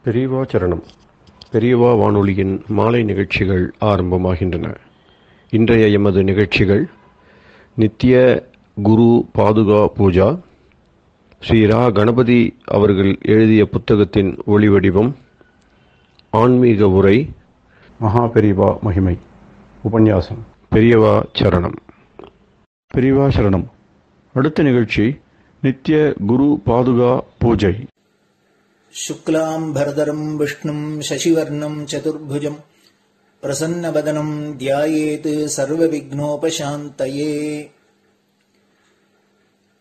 பெரியவா சரணம். பெரியவா வானொலியின் மாலை நிகழ்ச்சிகள் ஆரம்பமாகின்றன. இன்றைய எமது நிகழ்ச்சிகள் நித்திய குரு பாதுகா பூஜா, ஸ்ரீ ரா கணபதி அவர்கள் எழுதிய புத்தகத்தின் ஒளிவடிவம், ஆன்மீக உரை, மகா பெரியவா மகிமை, உபன்யாசம். பெரியவா சரணம். பெரியவா சரணம். அடுத்த நிகழ்ச்சி நித்திய குரு பாதுகா பூஜை. शुक्लाम्भरधरं विष्णुं शशिवर्णं चतुर्भुजं प्रसन्नवदनं ध्यायेत् सर्वविघ्नोपशान्तये।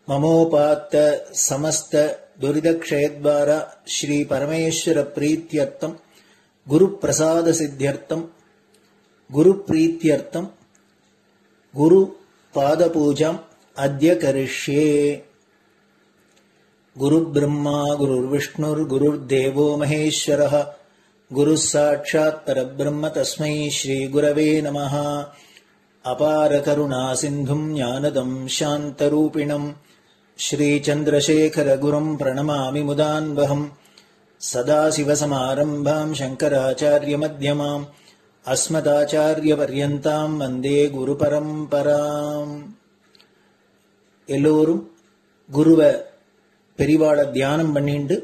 ममोपात्त समस्त दुरितक्षयद्वार श्री परमेश्वर प्रीत्यर्थं गुरुप्रसाद सिद्ध्यर्थं गुरुप्रीत्यर्थं गुरुपादपूजाम् अद्य करिष्ये। गुरुर्ब्रह्मा गुरुर्विष्णुर्गुरुर्देवो महेश्वरः गुरुः साक्षात् परब्रह्म तस्मै श्रीगुरवे नमः। अपारकरुणा सिन्धुं ज्ञानदं शान्तरूपिणं श्रीचन्द्रशेखरगुरुं प्रणमामि मुदान्वहम्। सदाशिवसमारम्भां शङ्कराचार्यमध्यमाम् अस्मदाचार्यपर्यन्तां वन्दे गुरुपरम्पराम्. எல்லோரும் குருவ பெரிவாள தியானம் பண்ணிண்டு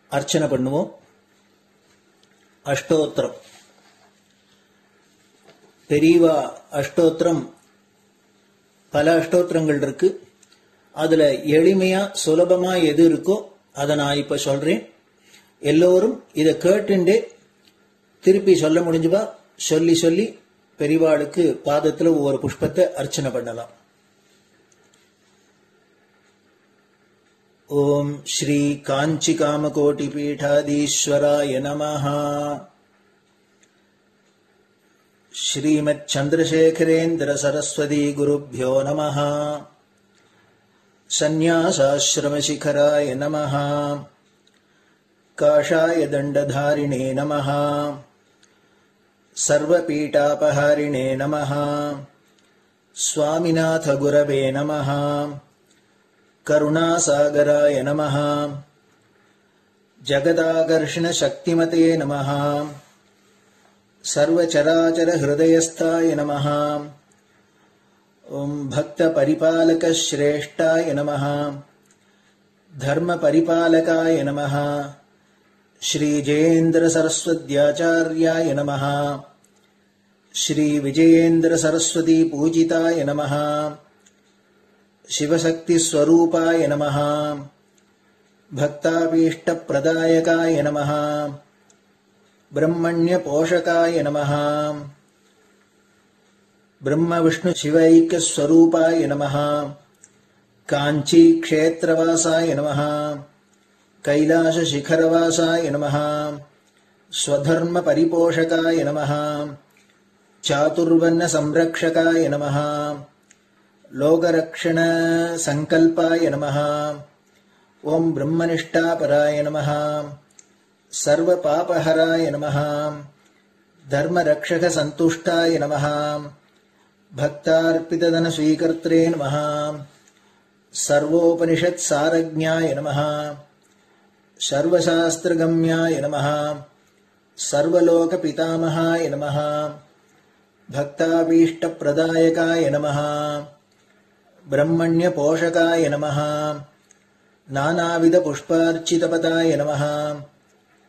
அர்ச்சனை பண்ணுவோம். அஷ்டோத்திரம். பெரியவா அஷ்டோத்திரம் பல அஷ்டோத்திரங்கள் இருக்கு. அதுல எளிமையா சுலபமா எது இருக்கோ அதை நான் இப்ப சொல்றேன். எல்லோரும் இதை கேட்டுண்டே திருப்பி சொல்ல முடிஞ்சுபா சொல்லி சொல்லி பெரிவாளுக்கு பாதத்துல ஒவ்வொரு புஷ்பத்தை அர்ச்சனை பண்ணலாம். ओम श्री कांची कामकोटि पीठाधीश्वराय नमः। श्रीमत् चंद्रशेखरेन्द्र सरस्वती गुरुभ्यो नमः। संन्यासाश्रम शिखराय नमः। काषाय दंडधारिणे नमः। सर्वपीठापहारिणे नमः। स्वामिनाथ गुरवे नमः। करुणासागराय नमः। जगदाकर्षण शक्तिमते नमः। सर्वचराचर हृदयस्थाय नमः। ओम भक्त परिपालक श्रेष्ठाय नमः। धर्म परिपालकाय नमः। श्री जयेन्द्र सरस्वत्याचार्याय नमः। श्री विजयेन्द्र सरस्वती पूजिताय नमः। शिवशक्ति स्वरूपाय नमः। भक्ताभीष्ट प्रदायकाय नमः। ब्रह्मण्य पोषकाय नमः। ब्रह्म विष्णु शिवैक्य स्वरूपाय नमः। कांची क्षेत्रवासाय नमः। कैलाश शिखरवासाय नमः। स्वधर्म परिपोषकाय नमः। चातुर्वर्ण संरक्षकाय नमः। लोकरक्षण संकल्पाय नमः। ओम ब्रह्मनिष्ठापराय नमः। सर्वपापहराय नमः। धर्मरक्षक संतुष्टाय नमः। भक्तार्पितधन स्वीकर्त्रे नमः। सर्वोपनिषत् सारज्ञाय नमः। सर्वशास्त्रगम्याय नमः। सर्वलोक पितामहाय नमः। भक्ताभीष्ट प्रदायकाय नमः। ब्रह्मण्य पोषकाय नमः। नानाविध पुष्पार्चितपदाय नमः।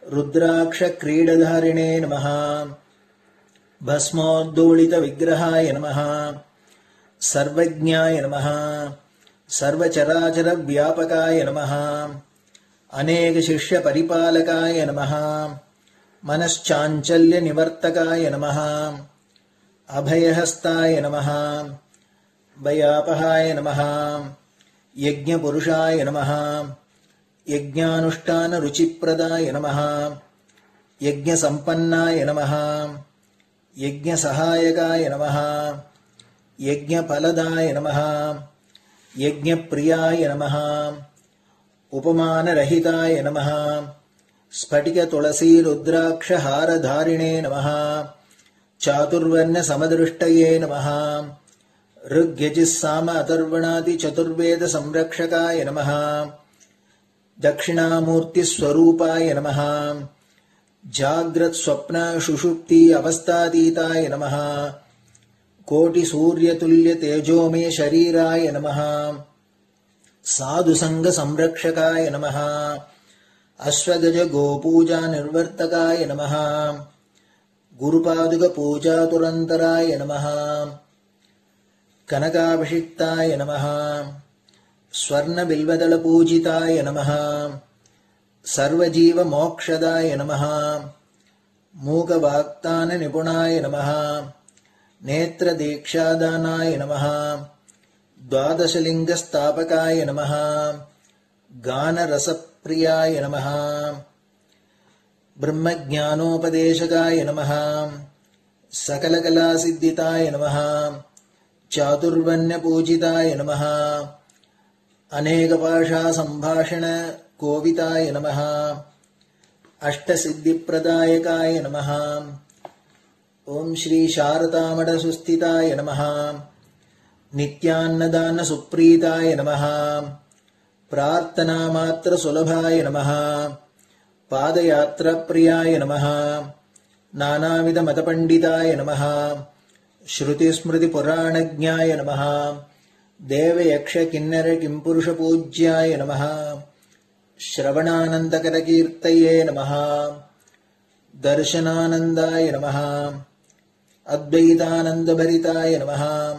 रुद्राक्ष क्रीडधारिणे नमः। भस्मोद्दोलित विग्रहाय नमः। सर्वज्ञाय नमः। सर्वचराचर व्यापकाय नमः। अनेक शिष्य परिपालकाय नमः। मनश्चाञ्चल्य निवर्तकाय नमः। अभयहस्ताय नमः। भयापहाय नमः। यज्ञपुरुषाय नमः। यज्ञानुष्ठान रुचिप्रदाय नमः। यज्ञसम्पन्नाय नमः। यज्ञसहायकाय नमः। यज्ञफलदाय नमः। यज्ञप्रियाय नमः। उपमानरहिताय नमः। स्फटिक तुलसी रुद्राक्ष हारधारिणे नमः। चातुर्वर्ण समदृष्टये नमः। ऋग्यजुस्साम अथर्वणादि चतुर्वेद संरक्षकाय नमः। தட்சிணாமூர்த்தி ஸ்வரூபாய நமஹ. ஜாக்ரத் ஸ்வப்ன சுஷுப்தி அவஸ்தாதீதாய நமஹ. கோட்டி சூரிய துல்லிய தேஜோமே ஷரீராய நமஹ. சாது சங்க சம்ரக்ஷகாய நமஹ. அஸ்வகஜ கோபூஜா நிர்வர்த்தகாய நமஹ. குருபாதுக பூஜா துரந்தராய நமஹ. கனகாபிஷிக்தாய நமஹ. ஸ்வர்ண பில்வதள பூஜிதாய நமஹ. சர்வஜீவ மோக்ஷதாய நமஹ. மூக வாக்தான நிபுணாய நமஹ. நேத்ர தீக்ஷாதானாய நமஹ. द्वादशलिंग स्थापकाय नमः. गान रसप्रियाय नमः. ब्रह्मज्ञानोपदेशकाय नमः. सकलकलासिद्धिताय नमः. चातुर्वण्यपूजिताय नमः. अनेकभाषा संभाषण कोविताय नमः. अष्टसिद्धिप्रदायकाय नमः. ओम श्री शारदामठ सुस्थिताय नमः. नित्यान्नदान सुप्रीताय नमः. प्रार्थना मात्र सुलभाय नमः. पादयात्रा प्रियाय नमः. नानाविध मतपंडिताय नमः. श्रुति स्मृति पुराणज्ञाय नमः. देव यक्ष किन्नर किंपुरुष पूज्याय नमः. श्रवणानंदकर कीर्तये नमः. दर्शनानंदाय नमः. अद्वैतानंद भरिताय नमः.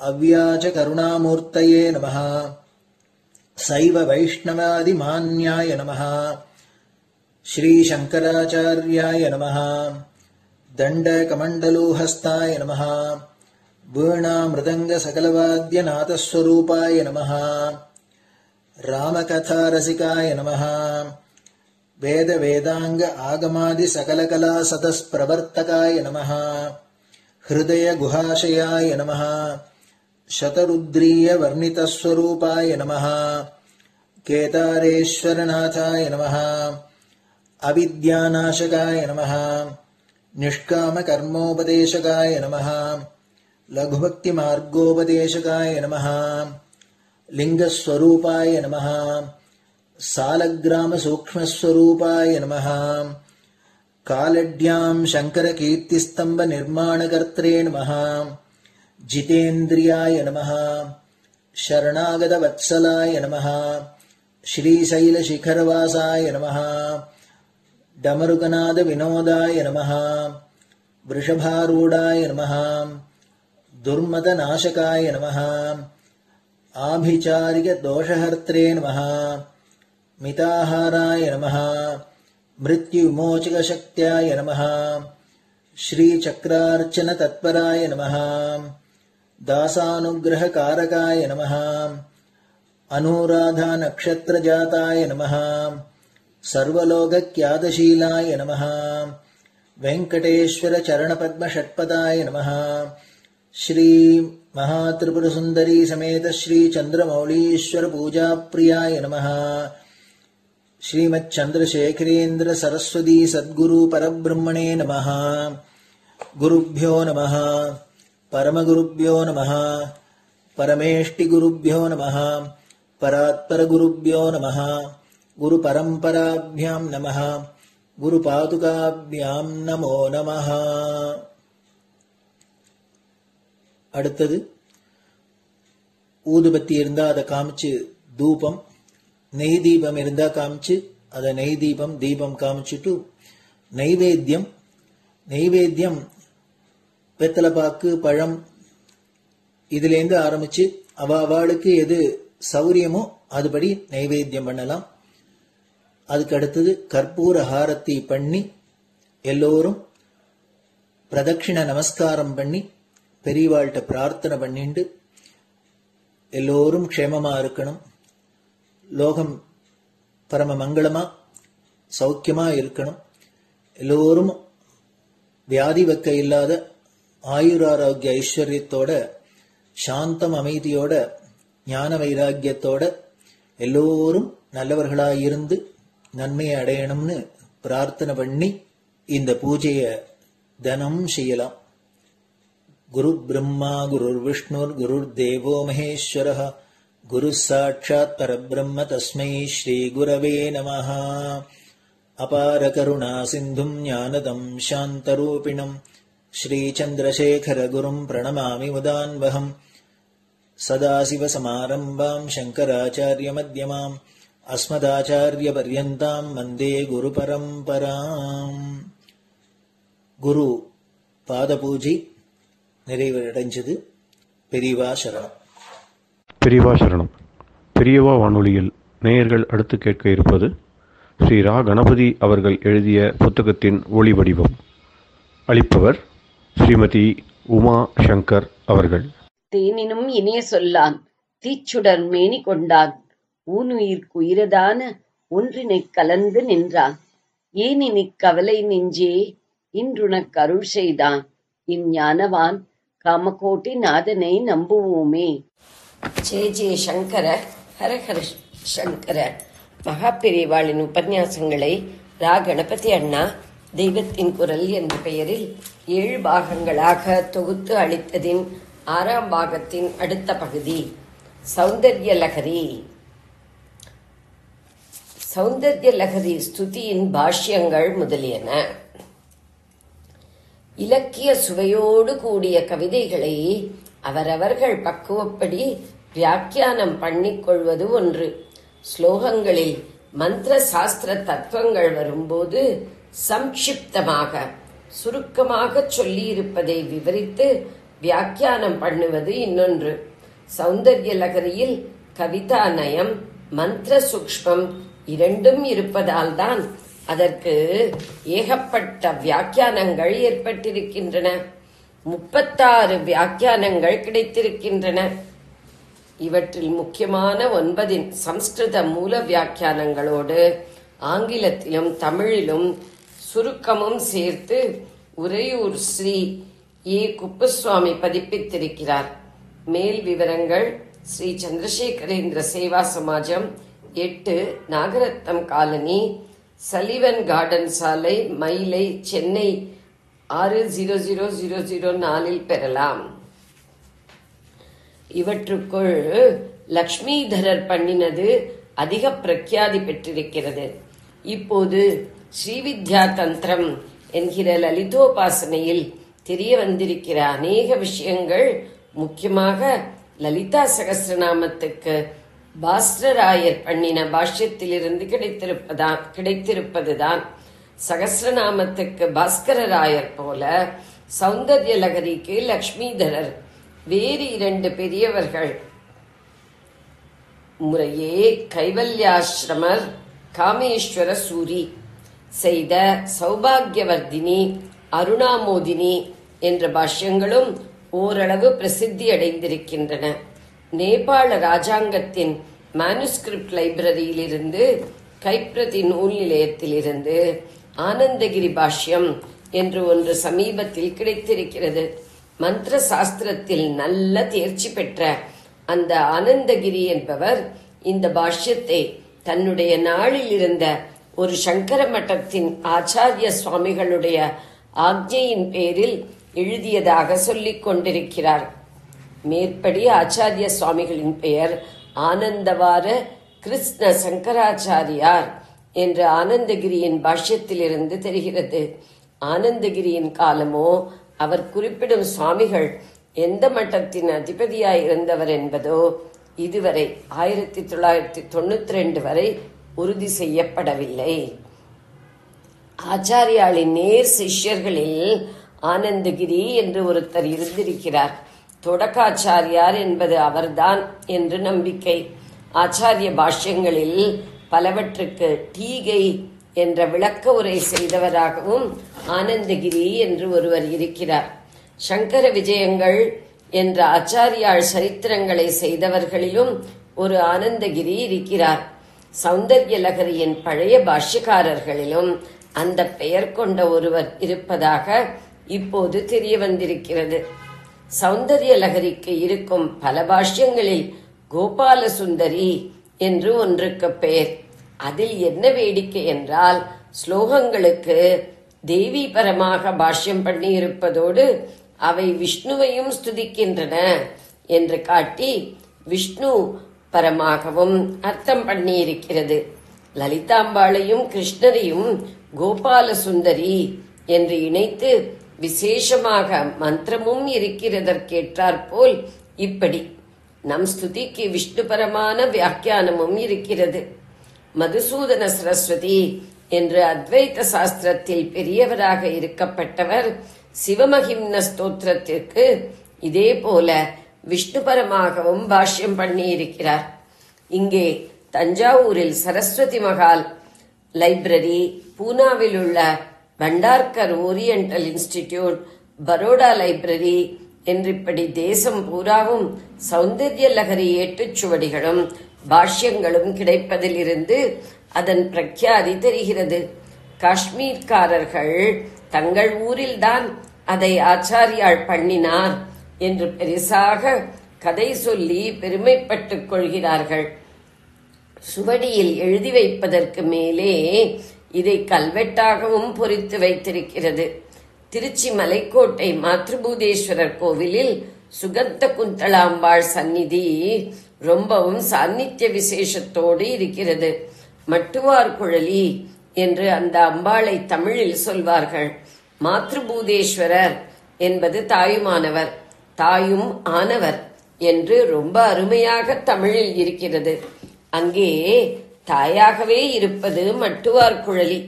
अव्याच करुणामूर्तये नमः. शैव वैष्णवादि मान्याय नमः. श्री शंकराचार्याय नमः. दंड कमंडलूहस्ताय नमः. वीणा मृदंग सकलवाद्य नाथस्वरूपाय नमः. रामकथा रसिकाय नमः. वेद वेदांग आगमादि सकलकला सतस्प्रवर्तकाय नमः. हृदय गुहाशयाय नमः. शतरुद्रीय वर्णितस्वरूपाय नमः. केदारेश्वरनाथाय नमः. अविद्यानाशकाय नमः. निष्काम कर्मोपदेशकाय नमः. लघुभक्ति मार्गोपदेशकाय नमः. लिंगस्वरूपाय नमः. सालग्राम सूक्ष्मस्वरूपाय नमः. कालड्यां शंकर कीर्तिस्तंभ निर्माणकर्त्रे नमः. जितेन्द्रियाय नमः. शरणागत वत्सलाय नमः. श्रीशैल शिखरवासाय नमः. डमरुकनाद विनोदाय नमः. वृषभारूढ़ाय नमः. दुर्मद नाशकाय नमः. आभिचारिक दोषहर्त्रे नमः. मिताहाराय नमः. मृत्युविमोचक शक्त्याय नमः. श्री चक्रार्चन तत्पराय नमः. दासानुग्रह कारकाय नमः. अनुराधा नक्षत्र जाताय नमः. सर्वलोक ख्यातशीलाय नमः. वेंकटेश्वर चरण पद्म षट्पदाय नमः. श्री महात्रिपुर सुंदरी समेत श्री चंद्रमौलीश्वर पूजा प्रियाय नमः. श्रीमच्चंद्रशेखरेन्द्र सरस्वती सद्गुरु परब्रह्मणे नमः. गुरुभ्यो नमः. परमगुरुभ्यो नमः. परमेष्टिगुरुभ्यो नमः. परात्परगुरुभ्यो नमः. गुरुपरम्पराभ्यां नमः. गुरुपादुकाभ्यां नमो नमः. அடுத்தது ஊதுபத்தி இருந்தா அதை காமிச்சு தூபம், நெய் தீபம் இருந்தா காமிச்சு அதை நெய் தீபம் தீபம் காமிச்சுட்டு நைவேத்தியம் நைவேத்தியம் வெத்தலைப்பாக்கு பழம் இதுலேருந்து ஆரம்பிச்சு அவளுக்கு எது சௌரியமோ அதுபடி நைவேத்தியம் பண்ணலாம். அதுக்கு அடுத்தது கற்பூர ஹாரத்தி பண்ணி எல்லோரும் பிரதட்சிண நமஸ்காரம் பண்ணி பெரியவாள்கிட்ட பிரார்த்தனை பண்ணிண்டு எல்லோரும் க்ஷேமமா இருக்கணும், லோகம் பரம மங்களமா சௌக்கியமா இருக்கணும், எல்லோரும் வியாதி வெக்க இல்லாத ஆயுராரோக்கிய ஐஸ்வர்யத்தோட சாந்தம் அமைதியோட ஞான வைராக்கியத்தோட எல்லோரும் நல்லவர்களாயிருந்து நன்மையை அடையணும்னு பிரார்த்தனை பண்ணி இந்த பூஜையை தினம் செய்யலாம். குரு பிரம்மா குரு விஷ்ணுர் குரு தேவோ மகேஸ்வரः गुरुः साक्षात् परब्रह्म तस्मै श्रीगुरवे नमः। अपारकरुणासिन्धुम् ज्ञानदम् शान्तरूपिणम् श्रीचन्द्रशेखरगुरुम् प्रणमामि मुदान्वहम्। सदाशिवसमारम्भाम् शङ्कराचार्यमध्यमाम् अस्मदाचार्यपर्यन्ताम् वन्दे गुरुपरम्पराम्. குரு பாதபூஜை நிறைவடைஞ்சது. பெரியவா சரணம். பெரியவா சரணம். பெரியவா வானொலியில் நேயர்கள் அடுத்து கேட்க இருப்பது ஸ்ரீ ரா கணபதி அவர்கள் எழுதிய புத்தகத்தின் ஒளி வடிவம். அளிப்பவர் ஸ்ரீமதி உமா சங்கர் அவர்கள். தேனினும் இனிய சொல்லான் தீச்சுடர் மேனி கொண்டான் ஊனுயிர்க்கு உயிரதான ஒன்றினைக் கலந்து நின்றான் ஏனினிக் கவலை நெஞ்சே இன்றுனக் அருள் செய்தான் இஞ்ஞானவான் காமகோட்டி நாதனை நம்புவோமே. ஜெய ஜெய சங்கர, ஹரஹர சங்கர. மகாபெரிவாளின் உபன்யாசங்களை ரா கணபதி அண்ணா தெய்வத்தின் குரல் என்ற பெயரில் 7 பாகங்களாக தொகுத்து அளித்ததின் 6ஆம் பாகத்தின் அடுத்த பகுதி சௌந்தர்ய லகரி. சௌந்தர்ய லகரி ஸ்துதியின் பாஷ்யங்கள் முதலியன. இலக்கிய சுவையோடு கூடிய கவிதைகளை அவரவர்கள் பக்குவப்படி வியாக்கியானம் பண்ணிக்கொள்வது ஒன்று. ஸ்லோகங்களில் மந்திர சாஸ்திர தத்துவங்கள் வரும்போது சம்க்ஷிப்தமாக சுருக்கமாக சொல்லியிருப்பதை விவரித்து வியாக்கியானம் பண்ணுவது இன்னொன்று. சௌந்தர்ய லகரியில் கவிதா நயம் மந்திர சூக்ஷ்மம் இரண்டும் இருப்பதால் தான் அதற்கு ஏகப்பட்ட வியாக்கியானங்கள் ஏற்பட்டிருக்கின்றன. 36 வியாக்கியானங்கள் கிடைத்திருக்கின்றன. இவற்றில் முக்கியமான 9 சம்ஸ்கிருத மூல வியாக்கியானங்களோடு ஆங்கிலத்திலும் தமிழிலும் சுருக்கமும் சேர்த்து உறையூர் ஸ்ரீ ஏ. குப்புசுவாமி பதிப்பித்திருக்கிறார். மேல் விவரங்கள் ஸ்ரீ சந்திரசேகரேந்திர சேவா சமாஜம் 8 நாகரத்னம் காலனி, சலிவன் கார்டன் சாலை, மயிலை, சென்னை 600004 பெறலாம். இவற்றுக்குள் லக்ஷ்மிதரர் பண்ணினது அதிக பிரக்யாதி பெற்றிருக்கிறது. இப்போது ஸ்ரீவித்யா தந்திரம் என்கிற லலிதோபாசனையில் தெரிய வந்திருக்கிற அநேக விஷயங்கள் முக்கியமாக லலிதா சகஸ்ரநாமத்துக்கு பாஸ்ரராயர் பண்ணின பாஷ்யத்திலிருந்து கிடைத்திருப்பதுதான். சகஸ்ரநாமத்துக்கு பாஸ்கரராயர் போல சௌந்தர்ய லகரிக்கு லக்ஷ்மிதரர் வேறு 2 பெரியவர்கள் முறையே கைவல்யாஸ்ரமர் காமேஸ்வர சூரி செய்த சௌபாகியவர்தினி, அருணாமோதினி என்ற பாஷ்யங்களும் ஓரளவு பிரசித்தி அடைந்திருக்கின்றன. நேபாள ராஜாங்கத்தின் மானுஸ்கிரிப்ட் லைப்ரரியிலிருந்து கைப்பிரதி நூல் நிலையத்திலிருந்து ஆனந்தகிரி பாஷ்யம் என்று ஒன்று சமீபத்தில் கிடைத்திருக்கிறது. மந்திர சாஸ்திரத்தில் நல்ல தேர்ச்சி பெற்ற அந்த ஆனந்தகிரி என்பவர் இந்த பாஷ்யத்தை தன்னுடைய நாளில் இருந்த ஒரு சங்கர மட்டத்தின் ஆச்சாரிய சுவாமிகளுடைய ஆக்ஞையின் பேரில் எழுதியதாக சொல்லிக் கொண்டிருக்கிறார். மேற்படி ஆச்சாரிய சுவாமிகளின் பெயர் ஆனந்தவார கிருஷ்ண சங்கராச்சாரியார் என்று ஆனந்தகிரியின் பாஷ்யத்திலிருந்து தெரிகிறது. ஆனந்தகிரியின் காலமோ அவர் குறிப்பிடும் சுவாமிகள் எந்த மட்டத்தின் அதிபதியாயிருந்தவர் என்பதோ இதுவரை 1992 வரை உறுதி செய்யப்படவில்லை. ஆச்சாரியாளின் நேர் சிஷ்யர்களில் ஆனந்தகிரி என்று ஒருத்தர் இருந்திருக்கிறார். தொடக்காச்சாரியார் என்பது அவர்தான் என்று நம்பிக்கை. ஆச்சாரிய பாஷ்யங்களில் பலவற்றுக்கு டீகை என்ற விளக்க உரை செய்தவராகவும் ஆனந்தகிரி என்று ஒருவர் இருக்கிறார். சங்கர விஜயங்கள் என்ற ஆச்சாரியாள் சரித்திரங்களை செய்தவர்களிலும் ஒரு ஆனந்தகிரி இருக்கிறார். சௌந்தர்ய லகரியின் பழைய பாஷ்யக்காரர்களிலும் அந்த பெயர் கொண்ட ஒருவர் இருப்பதாக இப்போது தெரிய வந்திருக்கிறது. சௌந்தர்ய லகரிக்கு இருக்கும் பல பாஷ்யங்களில் கோபால சுந்தரி என்று ஒன்றுக்கு பெயர். அதில் என்ன வேடிக்கை என்றால் ஸ்லோகங்களுக்கு தேவி பரமாக பாஷ்யம் பண்ணி இருப்பதோடு அவை விஷ்ணுவையும் ஸ்துதிக்கின்றன என்று காட்டி விஷ்ணு பரமாகவும் அர்த்தம் பண்ணியிருக்கிறது. லலிதாம்பாளையும் கிருஷ்ணரையும் கோபால சுந்தரி என்று இணைத்து விசேஷமாக மந்திரமும் இருக்கிறதற்கேற்றாற்போல் இப்படி நம் ஸ்துதிக்கு விஷ்ணுபரமான வியாக்கியானமும் இருக்கிறது. மதுசூதன சரஸ்வதி என்று அத்வைத சாஸ்திரத்தில் பெரியவராக இருக்கப்பட்டவர் சிவமகிம்ன ஸ்தோத்திரத்திற்கு இதே போல விஷ்ணுபரமாகவும் பாஷ்யம் பண்ணியிருக்கிறார். இங்கே தஞ்சாவூரில் சரஸ்வதி மகால் லைப்ரரி, பூனாவில் உள்ள Bhandarkar oriental institute, Baroda library என்றிப்படி தேசம் பூராவும் சௌந்தர்ய லகரி ஏட்டுச்சுவடிகளும் பாஷ்யங்களும் கிடைப்பதிலிருந்து அதன் பிரக்யாதி தெரிகிறது. காஷ்மீர்காரர்கள் தங்கள் ஊரில்தான் அதை ஆச்சாரியால் பண்ணினார் என்று பெரிசாக கதை சொல்லி பெருமைப்பட்டுக் கொள்கிறார்கள். சுவடியில் எழுதி வைப்பதற்கு மேலே இதை கல்வெட்டாகவும் பொறித்து வைத்திருக்கிறது. திருச்சி மலைக்கோட்டை மாத்ருபூதேஸ்வரர் கோவிலில் சுகந்த குந்தளாம்பாள் சந்நிதி ரொம்பவும் சாநித்திய விசேஷத்தோடு இருக்கிறது. மட்டுவார் குழலி என்று அந்த அம்பாளை தமிழில் சொல்வார்கள். மாத்ருபூதேஸ்வரர் என்பது தாயுமானவர், தாயும் ஆனவர் என்று ரொம்ப அருமையாக தமிழில் இருக்கிறது. அங்கே தாயாகவே இருப்பது மட்டுவார் குழலி.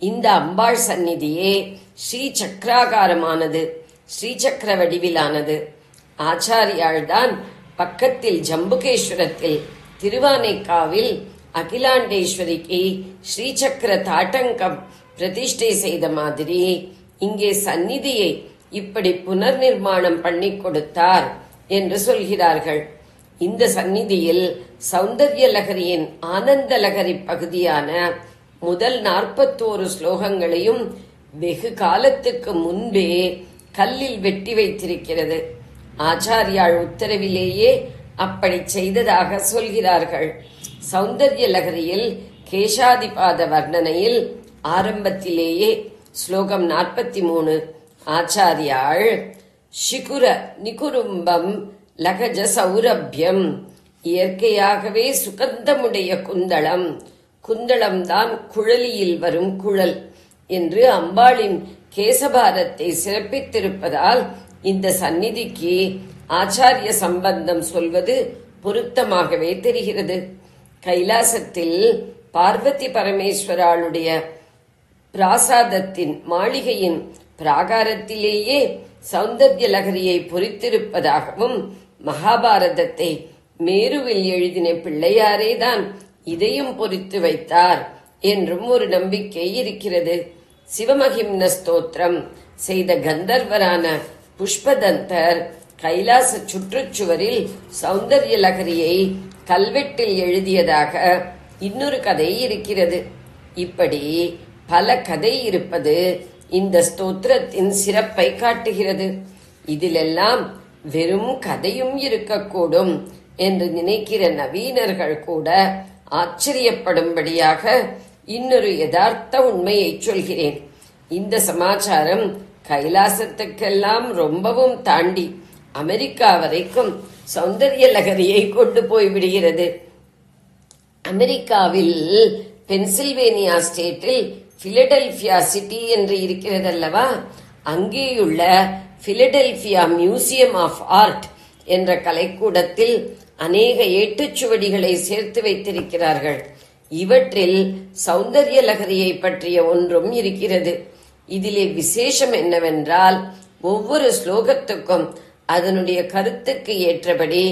இந்த அம்பாள் சந்நிதியே ஸ்ரீ சக்கராகாரமானது, ஸ்ரீசக்கர வடிவிலானது. ஆச்சாரியாள்தான் பக்கத்தில் ஜம்புகேஸ்வரத்தில் திருவானைக்காவில் அகிலாண்டேஸ்வரிக்கு ஸ்ரீசக்கர தாட்டங்கம் பிரதிஷ்டை செய்த மாதிரி இங்கே சந்நிதியை இப்படி புனர் நிர்மாணம் பண்ணி கொடுத்தார் என்று சொல்கிறார்கள். இந்த சந்நிதியில் சௌந்தர்ய லகரியின் ஆனந்த லகரி பகுதியான முதல் 41 ஸ்லோகங்களையும் வெகு காலத்துக்கு முன்பே கல்லில் வெட்டி வைத்திருக்கிறது. ஆச்சாரியாள் உத்தரவிலேயே அப்படி செய்ததாக சொல்கிறார்கள். சௌந்தர்ய லகரியில் கேசாதிபாத வர்ணனையில் ஆரம்பத்திலேயே ஸ்லோகம் 43 ஆச்சாரியாள் சிகுர நிகுரும்பம் லகஜ சௌரபியம், இயற்கையாகவே சுகந்தமுடைய குந்தளம், குந்தளம்தான் குழலியில் வரும் குழல் என்று அம்பாளின் கேசபாரத்தை சிறப்பித்திருப்பதால் இந்த சந்நிதிக்கு ஆச்சாரிய சம்பந்தம் சொல்வது பொருத்தமாகவே தெரிகிறது. கைலாசத்தில் பார்வதி பரமேஸ்வராளுடைய பிராசாதத்தின் மாளிகையின் பிராகாரத்திலேயே சௌந்தர்ய லகரியை பொறித்திருப்பதாகவும், மகாபாரதத்தை மேருவில் எழுதின பிள்ளையாரேதான் இதையும் பொறித்து வைத்தார் என்றும் ஒரு நம்பிக்கை இருக்கிறது. சிவமகிம்ன ஸ்தோத்திரம் செய்த கந்தர்வரான புஷ்பதந்தர் கைலாச சுற்றுச்சுவரில் சௌந்தர்ய லகரியை கல்வெட்டில் எழுதியதாக இன்னொரு கதை இருக்கிறது. இப்படி பல கதை இருப்பது இந்த ஸ்தோத்திரத்தின் சிறப்பை காட்டுகிறது. இதிலெல்லாம் வெறும் கதையும் இருக்கக்கூடும் என்று நினைக்கிற நவீனர்கள் கூட ஆச்சரியப்படும்படியாக இன்னொரு யதார்த்த உண்மையை சொல்கிறேன். இந்த சமாச்சாரம் கைலாசத்துக்கெல்லாம் ரொம்பவும் தாண்டி அமெரிக்கா வரைக்கும் சௌந்தர்ய லகரியை கொண்டு போய்விடுகிறது. அமெரிக்காவில் பென்சில்வேனியா ஸ்டேட்டில் பிலடெல்பியா சிட்டி என்று இருக்கிறதல்லவா, அங்கேயுள்ள பிலடெல்பியா மியூசியம் ஆஃப் ஆர்ட் என்ற கலைக்கூடத்தில் அநேக ஏட்டுச்சுவடிகளை சேர்த்து வைத்திருக்கிறார்கள். இவற்றில் சௌந்தர்ய லகரியை பற்றிய ஒன்றும் இருக்கிறது. இதிலே விசேஷம் என்னவென்றால், ஒவ்வொரு ஸ்லோகத்துக்கும் அதனுடைய கருத்துக்கு ஏற்றபடி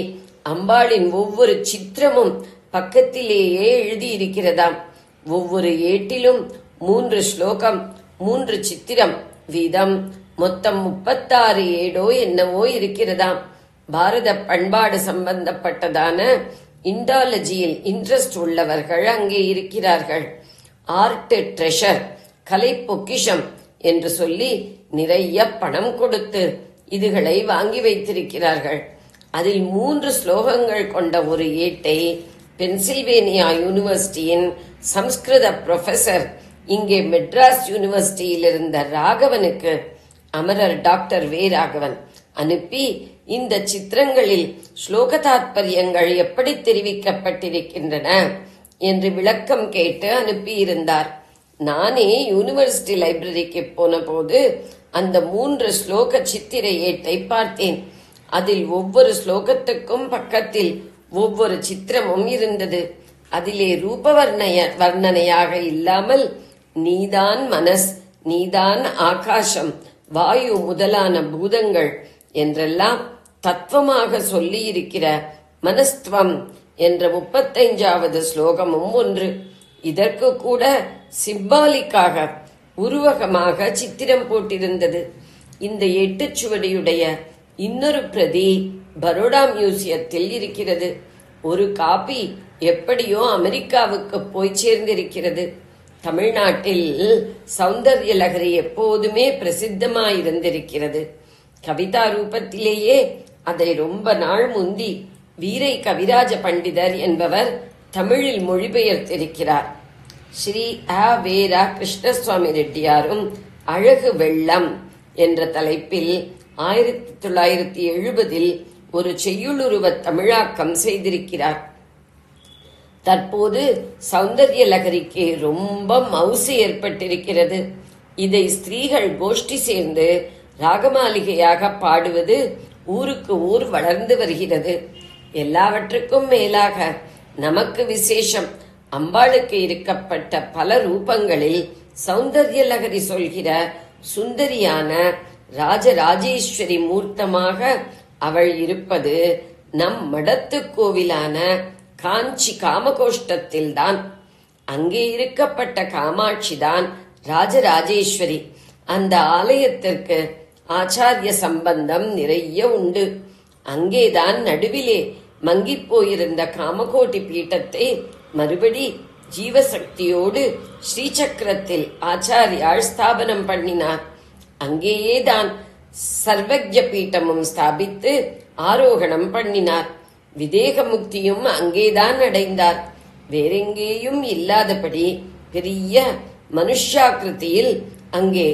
அம்பாளின் ஒவ்வொரு சித்திரமும் பக்கத்திலேயே எழுதியிருக்கிறதாம். ஒவ்வொரு ஏட்டிலும் 3 ஸ்லோகம் 3 சித்திரம் வீதம் மொத்தம் 36 ஏடோ என்னவோ இருக்கிறதாம். பாரத பண்பாடு சம்பந்தப்பட்டதான இண்டாலஜியில் இன்ட்ரெஸ்ட் உள்ளவர்கள் அங்கே இருக்கிறார்கள். ஆர்ட் ட்ரெஷர், கலை பொக்கிஷம் என்று சொல்லி நிறைய பணம் கொடுத்து இதுகளை வாங்கி வைத்திருக்கிறார்கள். அதில் 3 ஸ்லோகங்கள் கொண்ட ஒரு ஏட்டை பென்சில்வேனியா யூனிவர்சிட்டியின் சம்ஸ்கிருத புரொஃபசர் இங்கே மெட்ராஸ் யூனிவர்சிட்டியில் இருந்த ராகவனுக்கு, அமரர் டாக்டர் வே ராகவன் அனுப்பி இந்த சித்திரங்களில் ஸ்லோக தாத்பரியங்கள் எப்படி தெரிவிக்கப்பட்டிருக்கின்றன என்று விளக்கம் கேட்டு அனுப்பியிருந்தார். நானே யூனிவர்சிட்டி லைப்ரரிக்கு போன போது அந்த 3 ஸ்லோக சித்திர ஏட்டை பார்த்தேன். அதில் ஒவ்வொரு ஸ்லோகத்துக்கும் பக்கத்தில் ஒவ்வொரு சித்திரமும் இருந்தது. அதிலே ரூப வர்ணனையாக இல்லாமல் நீதான் மனஸ், நீதான் ஆகாசம், வாயு முதலான பூதங்கள் என்றெல்லாம் தத்துவமாக சொல்லி இருக்கிற மனஸ்துவம் என்ற 35வது ஸ்லோகமும் ஒன்று. இதற்கு கூட சிம்பாலிக்காக உருவகமாக சித்திரம் போட்டிருந்தது. இந்த 8 சுவடியுடைய இன்னொரு பிரதி பரோடா மியூசியத்தில் இருக்கிறது. ஒரு காப்பி எப்படியோ அமெரிக்காவுக்கு போய் சேர்ந்திருக்கிறது. தமிழ்நாட்டில் சௌந்தர்ய லகரி எப்போதுமே பிரசித்தமாயிருந்திருக்கிறது. கவிதா ரூபத்திலேயே அதை ரொம்ப நாள் முந்தி வீரை கவிராஜ பண்டிதர் என்பவர் தமிழில் மொழிபெயர்த்திருக்கிறார். ஸ்ரீ அ. வேரா கிருஷ்ணசுவாமி ரெட்டியாரும் அழகு வெள்ளம் என்ற தலைப்பில் 1970 ஒரு செய்யுளுருவ தமிழாக்கம் செய்திருக்கிறார். தற்போது சௌந்தர்ய லகரிக்கு ரொம்ப மவுசு ஏற்பட்டிருக்கிறது. இதை ஸ்திரீகள் கோஷ்டி சேர்ந்து ராகமாளிகையாக பாடுவது ஊருக்கு ஊர் வளர்ந்து வருகிறது. எல்லாவற்றுக்கும் மேலாக நமக்கு விசேஷம், அம்பாளுக்கு இருக்கப்பட்ட பல ரூபங்களில் சௌந்தர்ய லகரி சொல்கிற சுந்தரியான ராஜராஜேஸ்வரி மூர்த்தமாக அவள் இருப்பது நம் மடத்து கோவிலான காஞ்சி காமகோஷ்டத்தில்தான். அங்கே இருக்கப்பட்ட காமாட்சிதான் ராஜராஜேஸ்வரி. அந்த ஆலயத்திற்கு ஆச்சாரிய சம்பந்தம் நிறைய உண்டு. அங்கேதான் நடுவிலே மங்கிப் போயிருந்த காமகோட்டி பீட்டத்தை மறுபடி ஜீவசக்தியோடு ஸ்ரீசக்கரத்தில் ஆச்சாரியால் ஸ்தாபனம் பண்ணினார். அங்கேயேதான் சர்வஜ்ய பீட்டமும் ஸ்தாபித்து ஆரோகணம் பண்ணினார். விதேக முக்தியும் அங்கேதான் அடைந்தார். வேறெங்கேயும் இல்லாதபடி பெரிய மனுஷாக்கிருதியில் அங்கே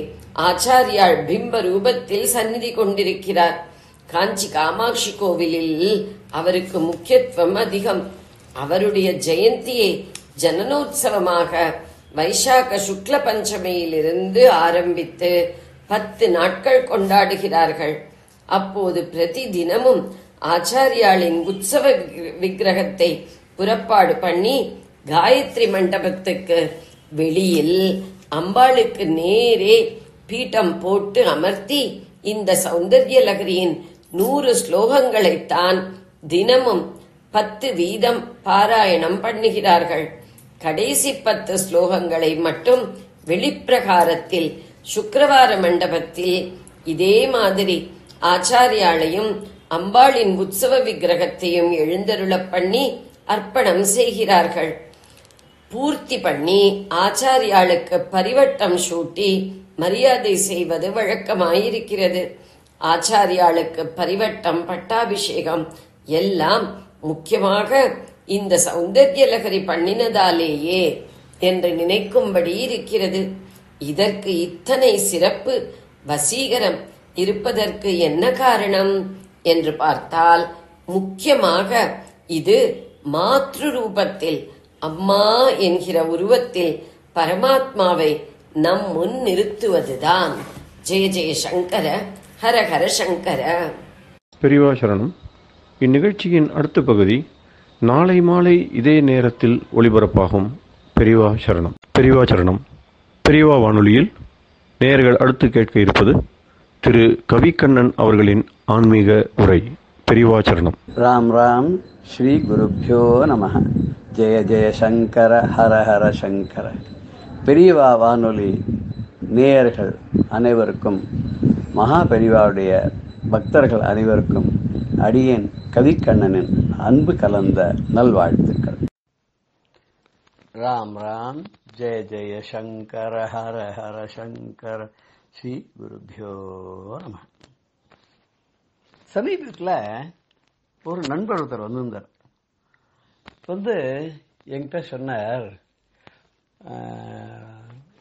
ஆச்சாரியால் பிம்ப ரூபத்தில் சந்நிதி கொண்டிருக்கிறார். காஞ்சி காமாட்சி கோவிலில் அவருக்கு முக்கியத்துவம் அதிகம். அவருடைய ஜெயந்தியை ஜனனோத்சவமாக வைசாக சுக்ல பஞ்சமியிலிருந்து ஆரம்பித்து 10 நாட்கள் கொண்டாடுகிறார்கள். அப்போது பிரதி தினமும் ஆச்சாரியாளின் உற்சவ விக்கிரகத்தை புறப்பாடு பண்ணி காயத்ரி மண்டபத்துக்கு வெளியில் அம்பாளுக்கு நேரே பீட்டம் போட்டு அமர்த்தி இந்த சௌந்தர்ய லகரியின் 100 ஸ்லோகங்களைத்தான் தினமும் 10 வீதம் பாராயணம் பண்ணுகிறார்கள். கடைசி 10 ஸ்லோகங்களை மட்டும் வெளிப்பிரகாரத்தில் சுக்கிரவார மண்டபத்தில் இதே மாதிரி ஆச்சாரியாளையும் அம்பாளின் உற்சவ விக்கிரகத்தையும் எழுந்தருள பண்ணி அர்ப்பணம் செய்கிறார்கள். பூர்த்தி பண்ணி ஆச்சாரியாளுக்கு பரிவட்டம் சூட்டி மரியாதை செய்வது வழக்கமாயிருக்கிறது. ஆச்சாரியாளுக்கு பரிவட்டம், பட்டாபிஷேகம் எல்லாம் முக்கியமாக இந்த சௌந்தர்ய லகரி பண்ணினதாலேயே என்று நினைக்கும்படி இருக்கிறது. இதற்கு இத்தனை சிறப்பு, வசீகரம் இருப்பதற்கு என்ன காரணம் என்று பார்த்தால், முக்கியமாக இது மாத்ரு ரூபத்தில், அம்மா என்கிற உருவத்தில் பரமாத்மாவை நம் முன் நிறுத்துவதுதான். ஜெய ஜெய சங்கர, ஹர ஹர சங்கர. பெரியவா சரணம். இந்நிகழ்ச்சியின் அடுத்த பகுதி நாளை மாலை இதே நேரத்தில் ஒளிபரப்பாகும். பெரியவா சரணம். பெரியவா சரணம். பெரியவா வானொலியில் நேயர்கள் அடுத்து கேட்க இருப்பது திரு கவிக்கண்ணன் அவர்களின் ஆன்மீக உரை. பெரியவா சரணம். ராம் ராம். ஸ்ரீ குருப்யோ நம. ஜெய ஜெய சங்கர, ஹர ஹர சங்கர. பெரியவா வானொலி நேயர்கள் அனைவருக்கும், மகா பெரியவாவுடைய பக்தர்கள் அனைவருக்கும் அடியேன் கவிக்கண்ணனின் அன்பு கலந்த நல்வாழ்த்துக்கள். ராம் ராம். ஜெய ஜெய சங்கர, ஹர ஹர சங்கர. ஸ்ரீ குருப்யோ நம. சமீபத்தில் ஒரு நண்பர் ஒருத்தர் வந்திருந்தார். என்கிட்ட சொன்னார்,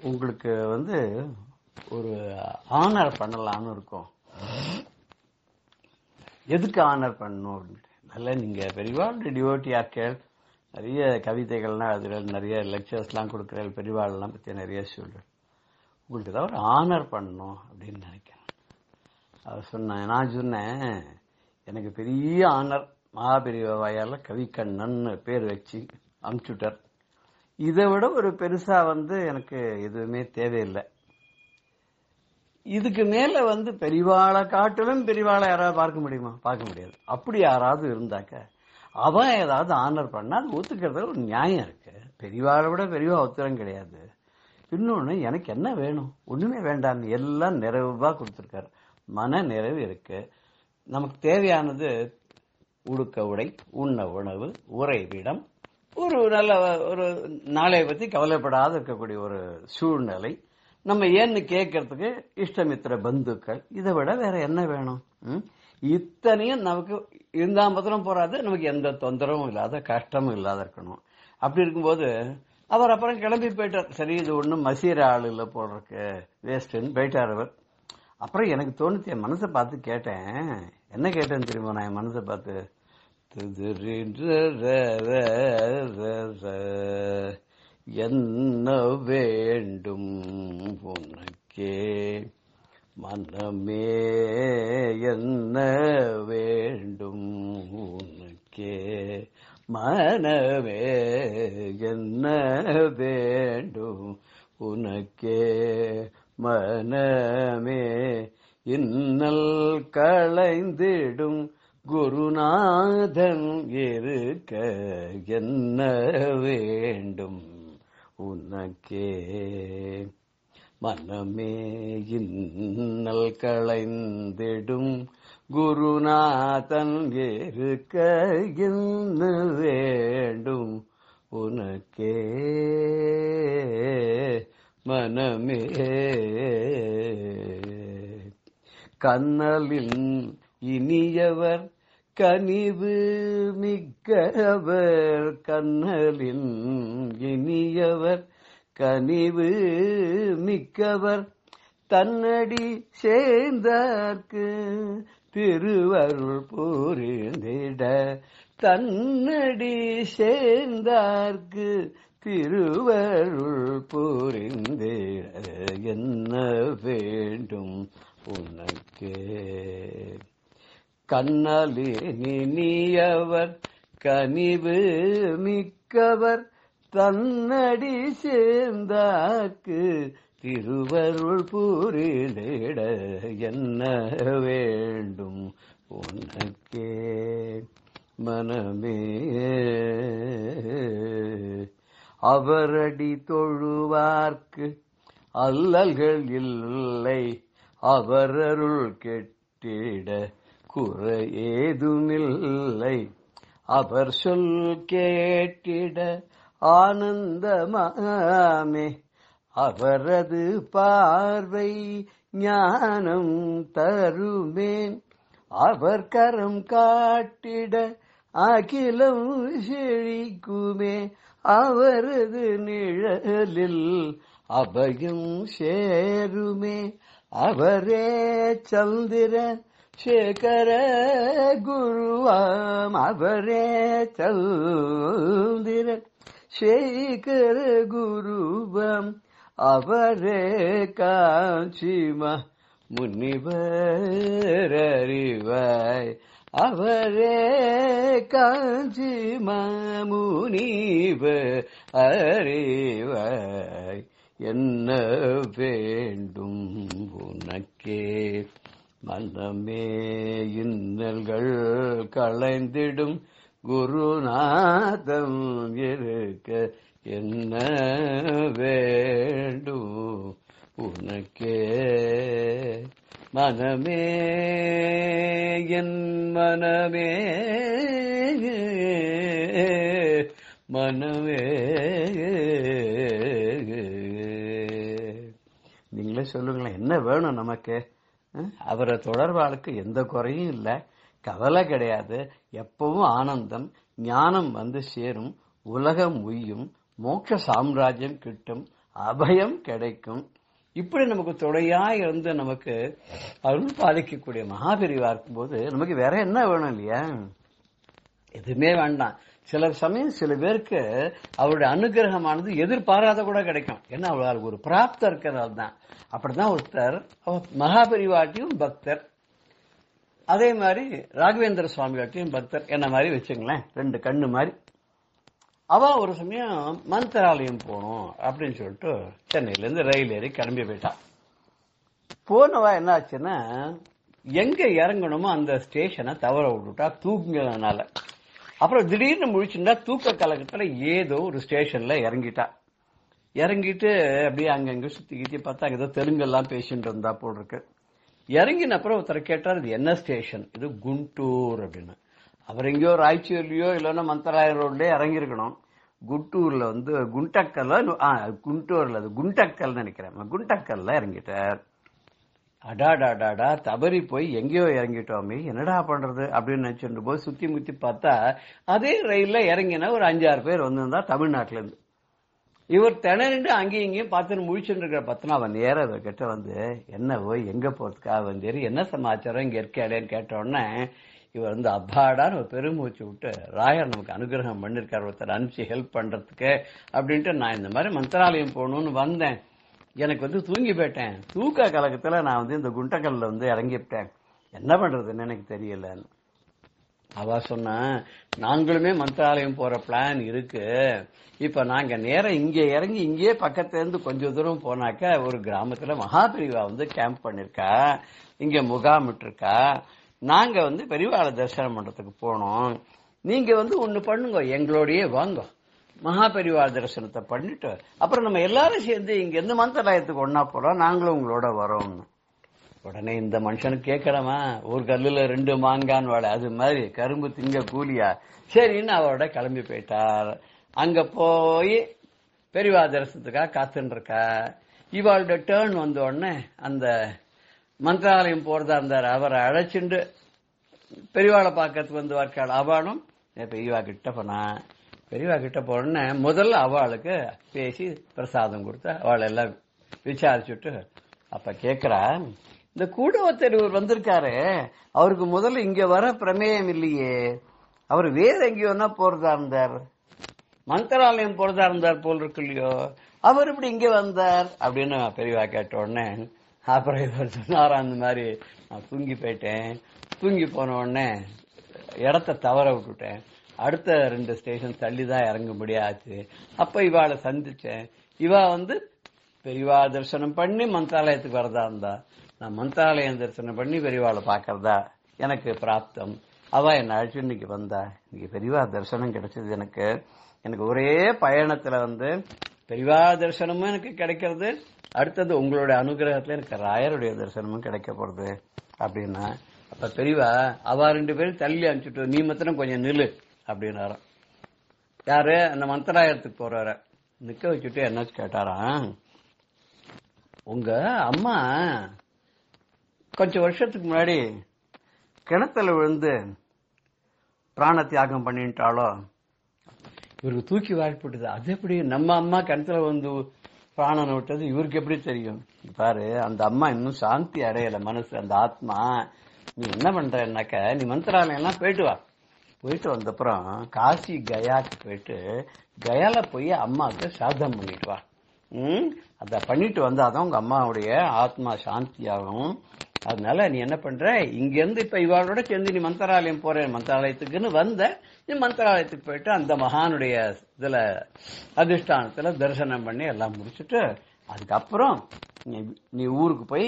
உங்களுக்கு ஒரு ஆனர் பண்ணலாம்னு இருக்கோம். எதுக்கு ஆனர் பண்ணணும் அப்படின்ட்டு. நல்ல நீங்க பெரியவாள் டிவோட்டி ஆக்கள், நிறைய கவிதைகள்லாம் அதுல நிறைய லெக்சர்ஸ்லாம் கொடுக்குற பெரியவாள்லாம் பத்தி நிறைய சொல்றேன். உங்களுக்கு ஏதாவது ஒரு ஆனர் பண்ணணும் அப்படின்னு நினைக்கிறேன். அவர் சொன்னேன், நான் சொன்னேன் எனக்கு பெரிய ஆனர் மகாபெரிய வாயால கவிக்கண்ணன் பேர் வச்சு அமுச்சுட்டார். இதை விட ஒரு பெருசா எனக்கு எதுவுமே தேவையில்லை. இதுக்கு மேல பெரியவாளை காட்டிலும் பெரியவாளை யாராவது பார்க்க முடியுமா? பார்க்க முடியாது. அப்படி யாராவது இருந்தாக்க அவன் ஏதாவது ஆனர் பண்ணா அது ஒத்துக்கிறதுல ஒரு நியாயம் இருக்கு. பெரியவாளை விட பெரியவா ஒத்துரம் கிடையாது. இன்னொன்னு, எனக்கு என்ன வேணும்? ஒண்ணுமே வேண்டாம், எல்லாம் நிறைவா கொடுத்திருக்காரு. மன நிறைவு இருக்கு. நமக்கு தேவையானது உடுக்க உடை, உண்ண உணவு, உறைவிடம், ஒரு நல்ல ஒரு நாளை பத்தி கவலைப்படாத இருக்கக்கூடிய ஒரு சூழ்நிலை, நம்ம ஏன்னு கேட்கறதுக்கு இஷ்டமித்திர பந்துக்கள், இதை விட வேற என்ன வேணும்? இத்தனையும் நமக்கு இருந்தா மாத்திரம் போறாது, நமக்கு எந்த தொந்தரவும் இல்லாத, கஷ்டமும் இல்லாத இருக்கணும். அப்படி இருக்கும்போது அவர் அப்புறம் கிளம்பி போயிட்டார். சரி, இது ஒன்றும் மசீர ஆள் இல்லை போடுறக்கு, வேஸ்ட்ன்னு போயிட்டார் அவர். அப்புறம் எனக்கு தோணுச்சு, என் மனசை பார்த்து கேட்டேன். என்ன கேட்டேன்னு தெரியுமா? நான் என் மனசை பார்த்து, என்ன வேண்டும் உனக்கே மனமே, என்ன வேண்டும் உனக்கே மனமே, என்ன வேண்டும் உனக்கே மனமே, இன்னல் களைந்திடும் குருநாதன் இருக்க என்ன வேண்டும் உனக்கே மனமே, இன்னல் களைந்திடும் குருநாதன் இருக்க என்ன வேண்டும் உனக்கே மனமே. கண்ணலின் இனியவர் கனிவு மிக்கவர், கண்ணலின் இனியவர் கனிவு மிக்கவர், தன்னடி சேர்ந்தார்க்கு திருவருள் புரிந்திட, தன்னடி சேர்ந்தார்க்கு திருவருள் புரிந்திட என்ன வேண்டும் உனக்கே. கண்ணலினியவர் கனிவு மிக்கவர், தன்னடி சேர்ந்தார்க்கு திருவருள் புரிந்திட என்ன வேண்டும் உனக்கே மனமே. அவரடி தொழுவார்க்கு அல்லல்கள் இல்லை, அவரருள் கெட்டிட குறை ஏதுமில்லை, அவர் சொல் கேட்டிட ஆனந்தமாமே, அவரது பார்வை ஞானம் தருமேன், அவர் கரம் காட்டிட அகிலம் செழிக்குமே, அவரது நிழலில் அபயம் சேருமே, அவரே சந்திர சேகர குருவாம், அவரே சந்திர சேகர குருவாம், அவரே காஞ்சிமா முனிவர் அறிவாய், அவரே காஞ்சிமா முனிவர் அறிவாய் என்ன வேண்டும் உனக்கே மனமே. இன்னல்கள் களைந்திடும் குருநாதம் இருக்க என்ன வேண்டும் உனக்கே மனமே, என் மனமே மனமே. நீங்களே சொல்லுங்களேன், என்ன வேணும் நமக்கு? அவரை தொடர்பாளுக்கு எந்த குறையும் இல்லை, கவலை கிடையாது, எப்பவும் ஆனந்தம், ஞானம் சேரும், உலகம் உய்யும், மோட்ச சாம்ராஜ்யம் கிட்டும், அபயம் கிடைக்கும். இப்படி நமக்கு துணையா இருந்து நமக்கு அருள் பாலிக்கக்கூடிய மகாபெரிவா இருக்கும்போது நமக்கு வேற என்ன வேணும் இல்லையா? எதுவுமே வேண்டாம். சில சமயம் சில பேருக்கு அவருடைய அனுகிரகமானது எதிர்பாராத கூட கிடைக்கும். ஏன்னா அவளுக்கு ஒரு பிராப்தம் இருக்கிறதால தான். அப்படிதான் ஒருத்தர் மகாபெரிவாட்டியும் பக்தர், அதே மாதிரி ராகவேந்திர சுவாமியாட்டியும் பக்தர், என்ன மாதிரி வச்சுங்களேன், ரெண்டு கண்ணு மாதிரி. அவ ஒரு சமயம் மந்திராலயம் போகணும் அப்படின்னு சொல்லிட்டு சென்னையில இருந்து ரயில் ஏறி கிளம்பி போயிட்டா. போனவா என்ன ஆச்சுன்னா, எங்க இறங்கணுமோ அந்த ஸ்டேஷனை தவற விட்டுட்டா தூங்குறதுனால. அப்புறம் திடீர்னு முழிச்சுட்டா தூக்க கலக்கத்துல ஏதோ ஒரு ஸ்டேஷன்ல இறங்கிட்டா. இறங்கிட்டு அப்படியே அங்கங்க சுத்திக்கிட்டு பார்த்தா ஏதோ தெலுங்கெல்லாம் பேசிட்டு இருந்தா போல் இருக்கு. இறங்கின அப்புறம் ஒருத்தர் கேட்டார், இது என்ன ஸ்டேஷன்? இது குண்டூர் அப்படின்னு. அவர் எங்கேயோ ராய்ச்சூர்லயோ இல்லைன்னா மந்தராயர் ரோட்லயே இறங்கிருக்கணும். குண்டூர்ல வந்து குண்டக்கல்ல, குண்டூர்ல அது குண்டக்கல் நினைக்கிறேன், குண்டக்கல்ல இறங்கிட்டார். அடாடாடாடா தவறி போய் எங்கேயோ இறங்கிட்டோமே, என்னடா பண்றது அப்படின்னு நினைச்சுட்டு போய் சுத்தி முத்தி பார்த்தா அதே ரயில்ல இறங்கினா ஒரு 5-6 பேர் வந்திருந்தா தமிழ்நாட்டுல இருந்து. இவர் திணறிண்டு அங்கேயும் இங்கேயும் பார்த்துட்டு முழிச்சுட்டு இருக்கிற பத்தினா அவன் நேர கிட்ட வந்து, என்ன போய் எங்க போறதுக்காக வந்தேரு, என்ன சமாச்சாரம் இங்க இருக்காடேன்னு கேட்ட உடனே இவர் வந்து அப்பாடான்னு ஒரு பெருமூச்சு விட்டு, ராயர் நமக்கு அனுகிரகம் பண்ணிருக்காரு ஒருத்தர் அனுப்பிச்சு ஹெல்ப் பண்றதுக்கு அப்படின்ட்டு, நான் இந்த மாதிரி மந்திராலயம் போகணும்னு வந்தேன், எனக்கு வந்து தூங்கி போயிட்டேன், தூக்க கலக்கத்துல நான் வந்து இந்த குண்டக்கல்ல வந்து இறங்கிவிட்டேன், என்ன பண்றதுன்னு எனக்கு தெரியலன்னு. அவ சொன்ன, நாங்களுமே மந்திராலயம் போற பிளான் இருக்கு, இப்ப நாங்க நேரம் இங்க இறங்கி இங்கே பக்கத்துல இருந்து கொஞ்சம் தூரம் போனாக்க ஒரு கிராமத்துல மகாபெரிவா வந்து கேம்ப் பண்ணிருக்கா, இங்க முகாமிட்டு இருக்கா, நாங்க வந்து பெரியவாளை தரிசனம் பண்றதுக்கு போனோம், நீங்க வந்து ஒண்ணு பண்ணுங்க, எங்களோடயே வாங்க, மகாபெரிவா தரிசனத்தை பண்ணிட்டு அப்புறம் நம்ம எல்லாரும் சேர்ந்து இங்க இருந்து மந்திராலயத்துக்கு ஒன்னா போறோம், நாங்களும் உங்களோட வரோம்னு. உடனே இந்த மனுஷனுக்கு கேட்கறமா, ஒரு கல்லுல 2 மாங்கான்னு வாழ, அது மாதிரி கரும்பு திங்க கூலியா, சரின்னு அவரோட கிளம்பி போயிட்டார். அங்க போய் பெரியவா தரிசனத்துக்காக காத்துன்னு இருக்கா. இவாளோட டேர்ன் வந்த உடனே அந்த மந்திராலயம் போறதா இருந்தார் அவரை அழைச்சிண்டு பெரியவாளை பார்க்கறதுக்கு வந்து வார்க்காள். அவளும் பெரியவா கிட்ட போனா, பெரியவா கிட்ட போன முதல்ல அவளுக்கு பேசி பிரசாதம் கொடுத்து அவளை எல்லாம் விசாரிச்சுட்டு அப்ப கேக்குறா, இந்த கூடவத்தர் இவர் வந்திருக்காரு, அவருக்கு முதல்ல இங்க வர பிரமேயம் இல்லையே, அவர் வேற எங்கேயோன்னா போறதா இருந்தார், மந்திராலயம் போறதா இருந்தார் போல் இருக்கு இல்லையோ, அவர் இப்படி இங்க வந்தார் அப்படின்னு பெரியவா கேட்ட உடனே அப்புறம் இவர் சொன்னாரா, அந்த மாதிரி நான் தூங்கி போயிட்டேன், தூங்கி போன உடனே இடத்த தவற விட்டுட்டேன், அடுத்த 2 ஸ்டேஷன் தள்ளிதான் இறங்க முடியாது, அப்ப இவாளை சந்திச்சேன், இவா வந்து பெரியவா தரிசனம் பண்ணி மந்திராலயத்துக்கு வரதா இருந்தா, நான் மந்திராலயம் தரிசனம் பண்ணி பெரியவாளை பாக்கிறதா எனக்கு பிராப்தம், அவ என்ன அழைச்சு இன்னைக்கு வந்தா, இன்னைக்கு பெரியவா தரிசனம் கிடைச்சது எனக்கு, எனக்கு ஒரே பயணத்துல வந்து பெரியவா தரிசனமும் எனக்கு கிடைக்கிறது, அடுத்தது உங்களுடைய அனுகிரகத்துல எனக்கு ராயருடைய தரிசனமும் கிடைக்க போறது அப்படின்னா. அப்ப பெரியவா அவ 2 பேரும் தள்ளி அனுப்பிச்சுட்டு, நீ மாத்திரம் கொஞ்சம் நில்லு அப்படின்னார. யாரு? அந்த மந்திராலயத்துக்கு போறாரு. நிக்க வச்சுட்டு என்ன கேட்டாராம், உங்க அம்மா கொஞ்சம் வருஷத்துக்கு முன்னாடி கிணத்துல விழுந்து பிராண தியாகம் பண்ணிட்டாலோ, இவருக்கு தூக்கி வாய்ப்புட்டுது, அது எப்படி நம்ம அம்மா கிணத்துல வந்து பிராணனை விட்டது இவருக்கு எப்படி தெரியும்? பாரு, அந்த அம்மா இன்னும் சாந்தி அடையல மனசு, அந்த ஆத்மா. நீ என்ன பண்றன்னாக்க, நீ மந்திராலயம் எல்லாம் போயிட்டு வா, போயிட்டு வந்தப்புறம் காசி கயாக்கு போயிட்டு கயால போய் அம்மாவுக்கு சாதம் பண்ணிட்டு வா, அத பண்ணிட்டு வந்தாதான் உங்க அம்மாவுடைய ஆத்மா சாந்தி ஆகும். அதனால நீ என்ன பண்ற, இங்க இருந்து இப்ப இவாளோட சேர்ந்து நீ மந்திராலயம் போற, மந்திராலயத்துக்குன்னு வந்த, நீ மந்திராலயத்துக்கு போயிட்டு அந்த மகானுடைய இதுல அதிஷ்டானத்துல தரிசனம் பண்ணி எல்லாம் முடிச்சுட்டு அதுக்கப்புறம் நீ ஊருக்கு போய்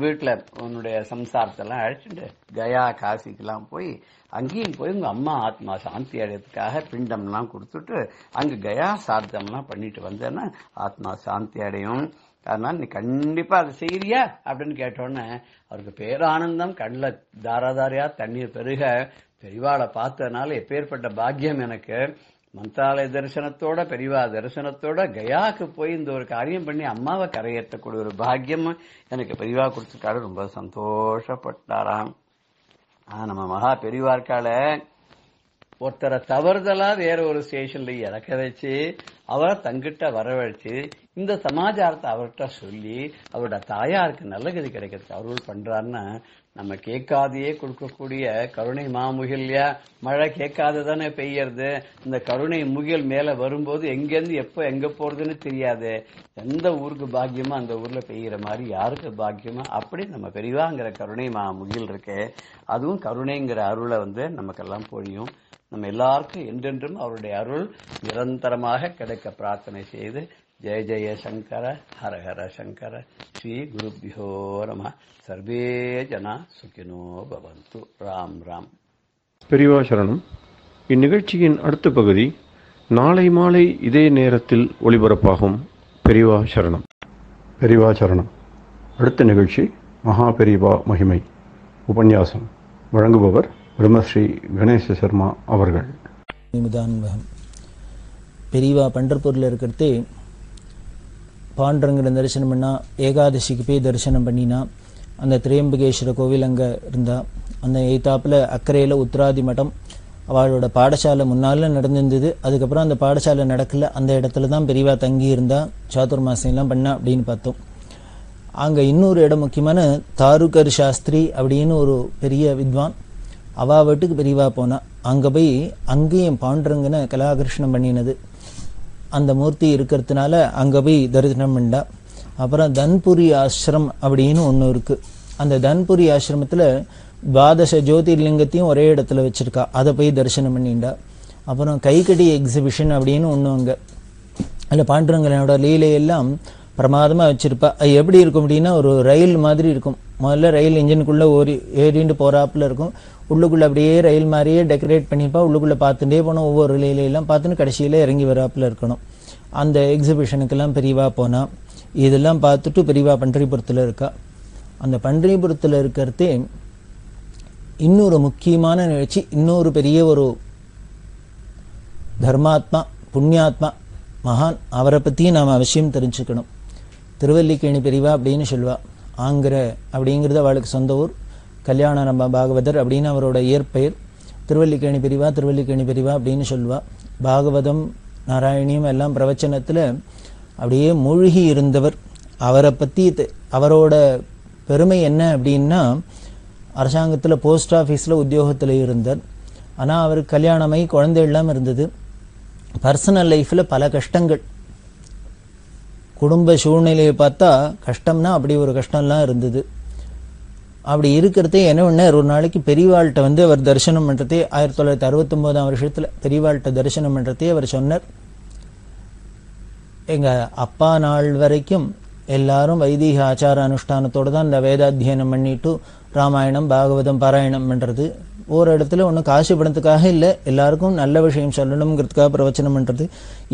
வீட்டுல உன்னுடைய சம்சாரத்தெல்லாம் அழைச்சிட்டு கயா காசிக்கெல்லாம் போய் அங்கேயும் போய் உங்க அம்மா ஆத்மா சாந்தி அடையறதுக்காக பிண்டம் எல்லாம் கொடுத்துட்டு அங்க கயா சார்த்தம் எல்லாம் பண்ணிட்டு வந்தேன்னா ஆத்மா சாந்தி அடையும். அதனால நீ கண்டிப்பா அதை செய்யறியா அப்படின்னு கேட்டோன்னே அவருக்கு பேரானந்தம், கண்ணில் தாராதாரியா தண்ணீர் பெருக, பெரியவாளை பார்த்ததுனால எப்பேற்பட்ட பாக்கியம் எனக்கு, மந்திராலய தரிசனத்தோட பெரியவா தரிசனத்தோட கயாக்கு போய் இந்த ஒரு காரியம் பண்ணி அம்மாவை கரையேற்றக்கூடிய ஒரு பாக்கியம் எனக்கு பெரியவா கொடுத்துருக்காரு. ரொம்ப சந்தோஷப்பட்டாராம். நம்ம மகா பெரியவா இருக்கால, ஒருத்தரை தவறுதலா வேற ஒரு ஸ்டேஷன்ல இறக்க வச்சு அவரை தங்கிட்ட வரவழைச்சு இந்த சமாச்சாரத்தை அவர்கிட்ட சொல்லி அவரோட தாயாருக்கு நல்ல கதி கிடைக்கிறதுக்கு அவர்கள் பண்றாருன்னா, நம்ம கேட்காதையே கொடுக்கக்கூடிய கருணை மாமுகில்யா, மழை கேட்காததானே பெய்யறது. இந்த கருணை முகில் மேல வரும்போது எங்கேருந்து எப்ப எங்க போறதுன்னு தெரியாது. எந்த ஊருக்கு பாக்கியமா அந்த ஊர்ல பெய்யற மாதிரி யாருக்கு பாக்கியமா, அப்படி நம்ம பெரியவாங்கிற கருணை மாமுகில் இருக்கே, அதுவும் கருணைங்கிற அருளை நமக்கெல்லாம் பொழியும். நம்ம எல்லாருக்கும் என்றென்றும் அவருடைய அருள் நிரந்தரமாக கிடைக்க பிரார்த்தனை செய்து, ஜெய ஜெய சங்கர ஹர ஹர சங்கர ஸ்ரீ குருபியோ நம. சர்வே ஜனா சுகினோ பவந்து. ராம் ராம். பெரியவா சரணம். இந்நிகழ்ச்சியின் அடுத்த பகுதி நாளை மாலை இதே நேரத்தில் ஒளிபரப்பாகும். பெரியவா சரணம். பெரியவா சரணம். அடுத்த நிகழ்ச்சி மகா பெரியவா மகிமை உபன்யாசம். வழங்குபவர் பிரம்மஸ்ரீ கணேச சர்மா அவர்கள். பெரியவா பண்டர்பூரில் இருக்கிறதே பாண்டரங்கரை தரிசனம் பண்ணா, ஏகாதசிக்கு போய் தரிசனம் பண்ணினா, அந்த திரையம்பகேஸ்வர கோவில் அங்கே இருந்தா, அந்த எய்தாப்பில் அக்கறையில் உத்திராதி மடம் அவளோட பாடசாலை முன்னால் நடந்திருந்தது. அதுக்கப்புறம் அந்த பாடசாலை நடக்கல, அந்த இடத்துல தான் பெரியவா தங்கி இருந்தா, சாதுர்மாசம் எல்லாம் பண்ணா அப்படின்னு பார்த்தோம். அங்கே இன்னொரு இடம் முக்கியமான தாருகர் சாஸ்திரி அப்படின்னு ஒரு பெரிய வித்வான், அவா வீட்டுக்கு பெரியவா போனா. அங்கே போய் அங்கேயும் பாண்டரங்கனை கலாகிருஷ்ணம் பண்ணினது அந்த மூர்த்தி இருக்கிறதுனால அங்கே போய் தரிசனம் பண்ணா. அப்புறம் தன்புரி ஆசிரம் அப்படின்னு ஒன்று இருக்கு. அந்த தன்புரி ஆசிரமத்தில் துவாதச ஜோதிர்லிங்கத்தையும் ஒரே இடத்துல வச்சிருக்கா, அதை போய் தரிசனம் பண்ணிண்டா. அப்புறம் கைக்கடி எக்ஸிபிஷன் அப்படின்னு ஒன்று அங்கே, அதில் பாண்டரங்கனோட லீலையெல்லாம் பிரமாதமாக வச்சிருப்பா. அது எப்படி இருக்கும் அப்படின்னா, ஒரு ரயில் மாதிரி இருக்கும். முதல்ல ரயில் இன்ஜினுக்குள்ளே ஏறிண்டு போகிறாப்புல இருக்கும், உள்ளுக்குள்ளே அப்படியே ரயில் மாதிரியே டெக்கரேட் பண்ணியிருப்பா. உள்ளுக்குள்ளே பார்த்துட்டே போனோம், ஒவ்வொரு லீலையெல்லாம் பார்த்துன்னு கடைசியில் இறங்கி வராப்புல இருக்கணும். அந்த எக்ஸிபிஷனுக்கெல்லாம் பெரியவா போனால் இதெல்லாம் பார்த்துட்டு பெரியவா பண்டரிபுரத்தில் இருக்கா. அந்த பண்டரிபுரத்தில் இருக்கிறதே இன்னொரு முக்கியமான நிகழ்ச்சி, இன்னொரு பெரிய ஒரு தர்மாத்மா புண்ணியாத்மா மகான், அவரை பற்றியும் நாம் அவசியம் தெரிஞ்சுக்கணும். திருவல்லிக்கேணி பெரியவா அப்படின்னு சொல்லுவா. ஆங்கிற அப்படிங்கிறது அவளுக்கு சொந்த ஊர். கல்யாண நம்ம பாகவதர் அப்படின்னு அவரோட இயற்பெயர். திருவல்லிக்கேணி பெரியவா திருவல்லிக்கேணி பெரியவா அப்படின்னு சொல்லுவா. பாகவதம் நாராயணியம் எல்லாம் பிரவச்சனத்தில் அப்படியே மூழ்கி இருந்தவர். அவரை பற்றி அவரோட பெருமை என்ன அப்படின்னா, அரசாங்கத்தில் போஸ்ட் ஆஃபீஸில் உத்தியோகத்தில் இருந்தார். ஆனால் அவருக்கு கல்யாணமாகி குழந்தை இல்லாமல் இருந்தது. பர்சனல் லைஃப்பில் பல கஷ்டங்கள், குடும்ப சூழ்நிலையை பார்த்தா கஷ்டம்னா அப்படி ஒரு கஷ்டம்லாம் இருந்தது. அப்படி இருக்கிறதே என்ன பண்ணார், ஒரு நாளைக்கு பெரியவாள்கிட்ட அவர் தரிசனம் பண்ணுறதே 1969 வருஷத்தில் பெரியவாள்கிட்ட தரிசனம் பண்ணுறதே அவர் சொன்னார், எங்கள் அப்பா நாள் வரைக்கும் எல்லாரும் வைதீக ஆச்சார அனுஷ்டானத்தோடு தான் இந்த வேதாத்தியனம் பண்ணிட்டு ராமாயணம் பாகவதம் பாராயணம் பண்ணுறது. ஒரு இடத்துல ஒன்றும் காசு பணத்துக்காக இல்லை, எல்லாருக்கும் நல்ல விஷயம் சொல்லணுங்கிறதுக்காக பிரவச்சனம் பண்ணுறது,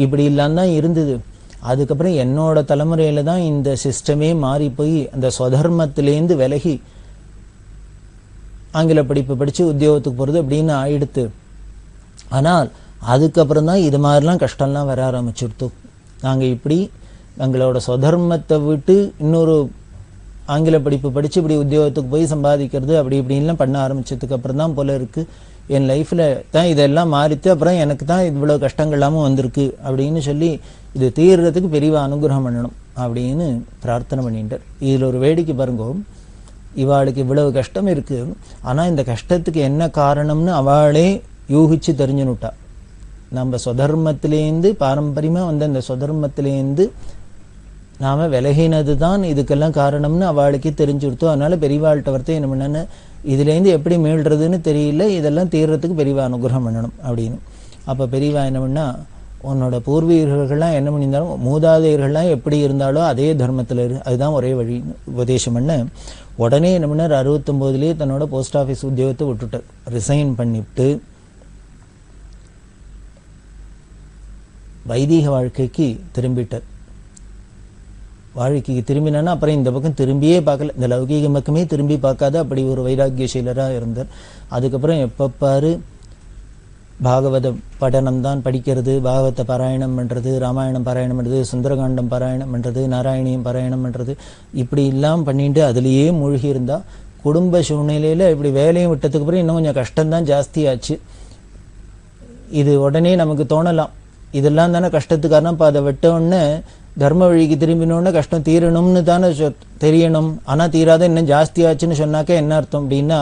இப்படி இல்லாம தான் இருந்தது. அதுக்கப்புறம் என்னோட தலைமுறையில தான் இந்த சிஸ்டமே மாறி போய் அந்த ஸ்வதர்மத்திலேருந்து விலகி ஆங்கில படிப்பு படித்து உத்தியோகத்துக்கு போகிறது அப்படின்னு ஆயிடுத்து. ஆனால் அதுக்கப்புறம் தான் இது மாதிரிலாம் கஷ்டம்லாம் வர ஆரம்பிச்சுடுத்து. நாங்கள் இப்படி எங்களோட ஸ்வதர்மத்தை விட்டு இன்னொரு ஆங்கில படிப்பு படித்து இப்படி உத்தியோகத்துக்கு போய் சம்பாதிக்கிறது அப்படி இப்படின்லாம் பண்ண ஆரம்பிச்சதுக்கு அப்புறம் தான் போல இருக்குது என் லைஃப்பில் தான் இதெல்லாம் மாறித்து. அப்புறம் எனக்கு தான் இவ்வளோ கஷ்டங்கள்லாமும் வந்திருக்கு அப்படின்னு சொல்லி இது தீர்றதுக்கு பெரியவா அனுகிரகம் பண்ணணும் அப்படின்னு பிரார்த்தனை பண்ணிட்டார். இதில் ஒரு வேடிக்கை பாருங்கோ, இவாளுக்கு இவ்வளவு கஷ்டம் இருக்கு, ஆனால் இந்த கஷ்டத்துக்கு என்ன காரணம்னு அவளே யூகிச்சு தெரிஞ்சுனுட்டா. நம்ம ஸ்வதர்மத்திலேருந்து பாரம்பரியமாக வந்த அந்த ஸ்வதர்மத்திலேருந்து நாம் விலகினது தான் இதுக்கெல்லாம் காரணம்னு அவளுக்கே தெரிஞ்சுடுத்தோம். அதனால பெரியவாள்கிட்ட வரத்தை என்ன பண்ணு, இதுலேருந்து எப்படி மீள்றதுன்னு தெரியல, இதெல்லாம் தீர்றதுக்கு பெரியவா அனுகிரகம் பண்ணணும் அப்படின்னு. அப்போ பெரியவா என்ன பண்ணா, உன்னோட பூர்வீகர்கள்லாம் என்ன பண்ணியிருந்தாலும் மூதாதையர்கள்லாம் எப்படி இருந்தாலோ அதே தர்மத்தில் அதுதான் ஒரே வழி உபதேசம் பண்ண. உடனே என்ன பண்ணார், 69 தன்னோட போஸ்ட் ஆஃபீஸ் உத்தியோகத்தை விட்டுட்டார், ரிசைன் பண்ணிவிட்டு வைதீக வாழ்க்கைக்கு திரும்பிட்டார். வாழ்க்கைக்கு திரும்பினா அப்புறம் இந்த பக்கம் திரும்பியே பார்க்கல, இந்த லௌகீக பக்கமே திரும்பி பார்க்காத அப்படி ஒரு வைராக்கியசீலராக இருந்தார். அதுக்கப்புறம் எப்பப்பாரு பாகவத படனம் தான் படிக்கிறது, பாகவத பாராயணம் பண்ணுறது, ராமாயணம் பாராயணம் பண்ணுறது, சுந்தரகாண்டம் பாராயணம் பண்ணுறது, நாராயணியம் பாராயணம் பண்ணுறது, இப்படி எல்லாம் பண்ணிட்டு அதுலேயே மூழ்கி இருந்தால் குடும்ப சூழ்நிலையில் இப்படி வேலையும் விட்டதுக்கு அப்புறம் இன்னும் கொஞ்சம் கஷ்டம்தான் ஜாஸ்தியாச்சு. இது உடனே நமக்கு தோணலாம், இதெல்லாம் தானே கஷ்டத்துக்காரனா, இப்போ அதை விட்டோடனே தர்ம வழிக்கு திரும்பினோன்னு கஷ்டம் தீரணும்னு தானே தெரியணும். ஆனா தீராத இன்னும் ஜாஸ்தி ஆச்சுன்னு சொன்னாக்க என்ன அர்த்தம் அப்படின்னா,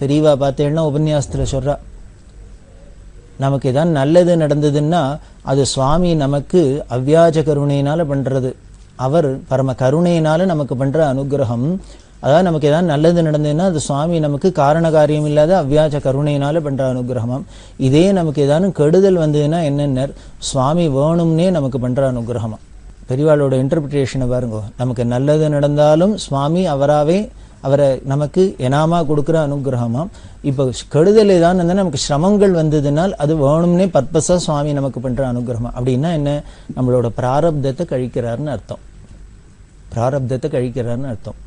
பெரியவா பார்த்தேன்னா உபன்யாசத்துல சொல்றா, நமக்கு ஏதாவது நல்லது நடந்ததுன்னா அது சுவாமி நமக்கு அவ்வியாஜ கருணையினால பண்றது. அவர் பரம கருணையினால நமக்கு பண்ற அனுகிரகம். அதாவது நமக்கு ஏதாவது நல்லது நடந்ததுன்னா அது சுவாமி நமக்கு காரண காரியம் இல்லாத அவ்வியாஜ கருணையினால பண்ற அனுகிரகமாம். இதே நமக்கு ஏதாவது கெடுதல் வந்ததுன்னா என்னென்ன, சுவாமி வேணும்னே நமக்கு பண்ற அனுகிரகமா. பெரியவாளோட இன்டர்பிரிட்டேஷனை பாருங்க, நமக்கு நல்லது நடந்தாலும் சுவாமி அவரை நமக்கு எனாமா கொடுக்குற அனுகிரகமாம். இப்போ கெடுதல் ஏதாவது இருந்தால் நமக்கு சிரமங்கள் வந்ததுனால் அது வேணும்னே பர்பஸா சுவாமி நமக்கு பண்ற அனுகிரகமா. அப்படின்னா என்ன, நம்மளோட பிராரப்தத்தை கழிக்கிறாருன்னு அர்த்தம். பிராரப்தத்தை கழிக்கிறாருன்னு அர்த்தம்.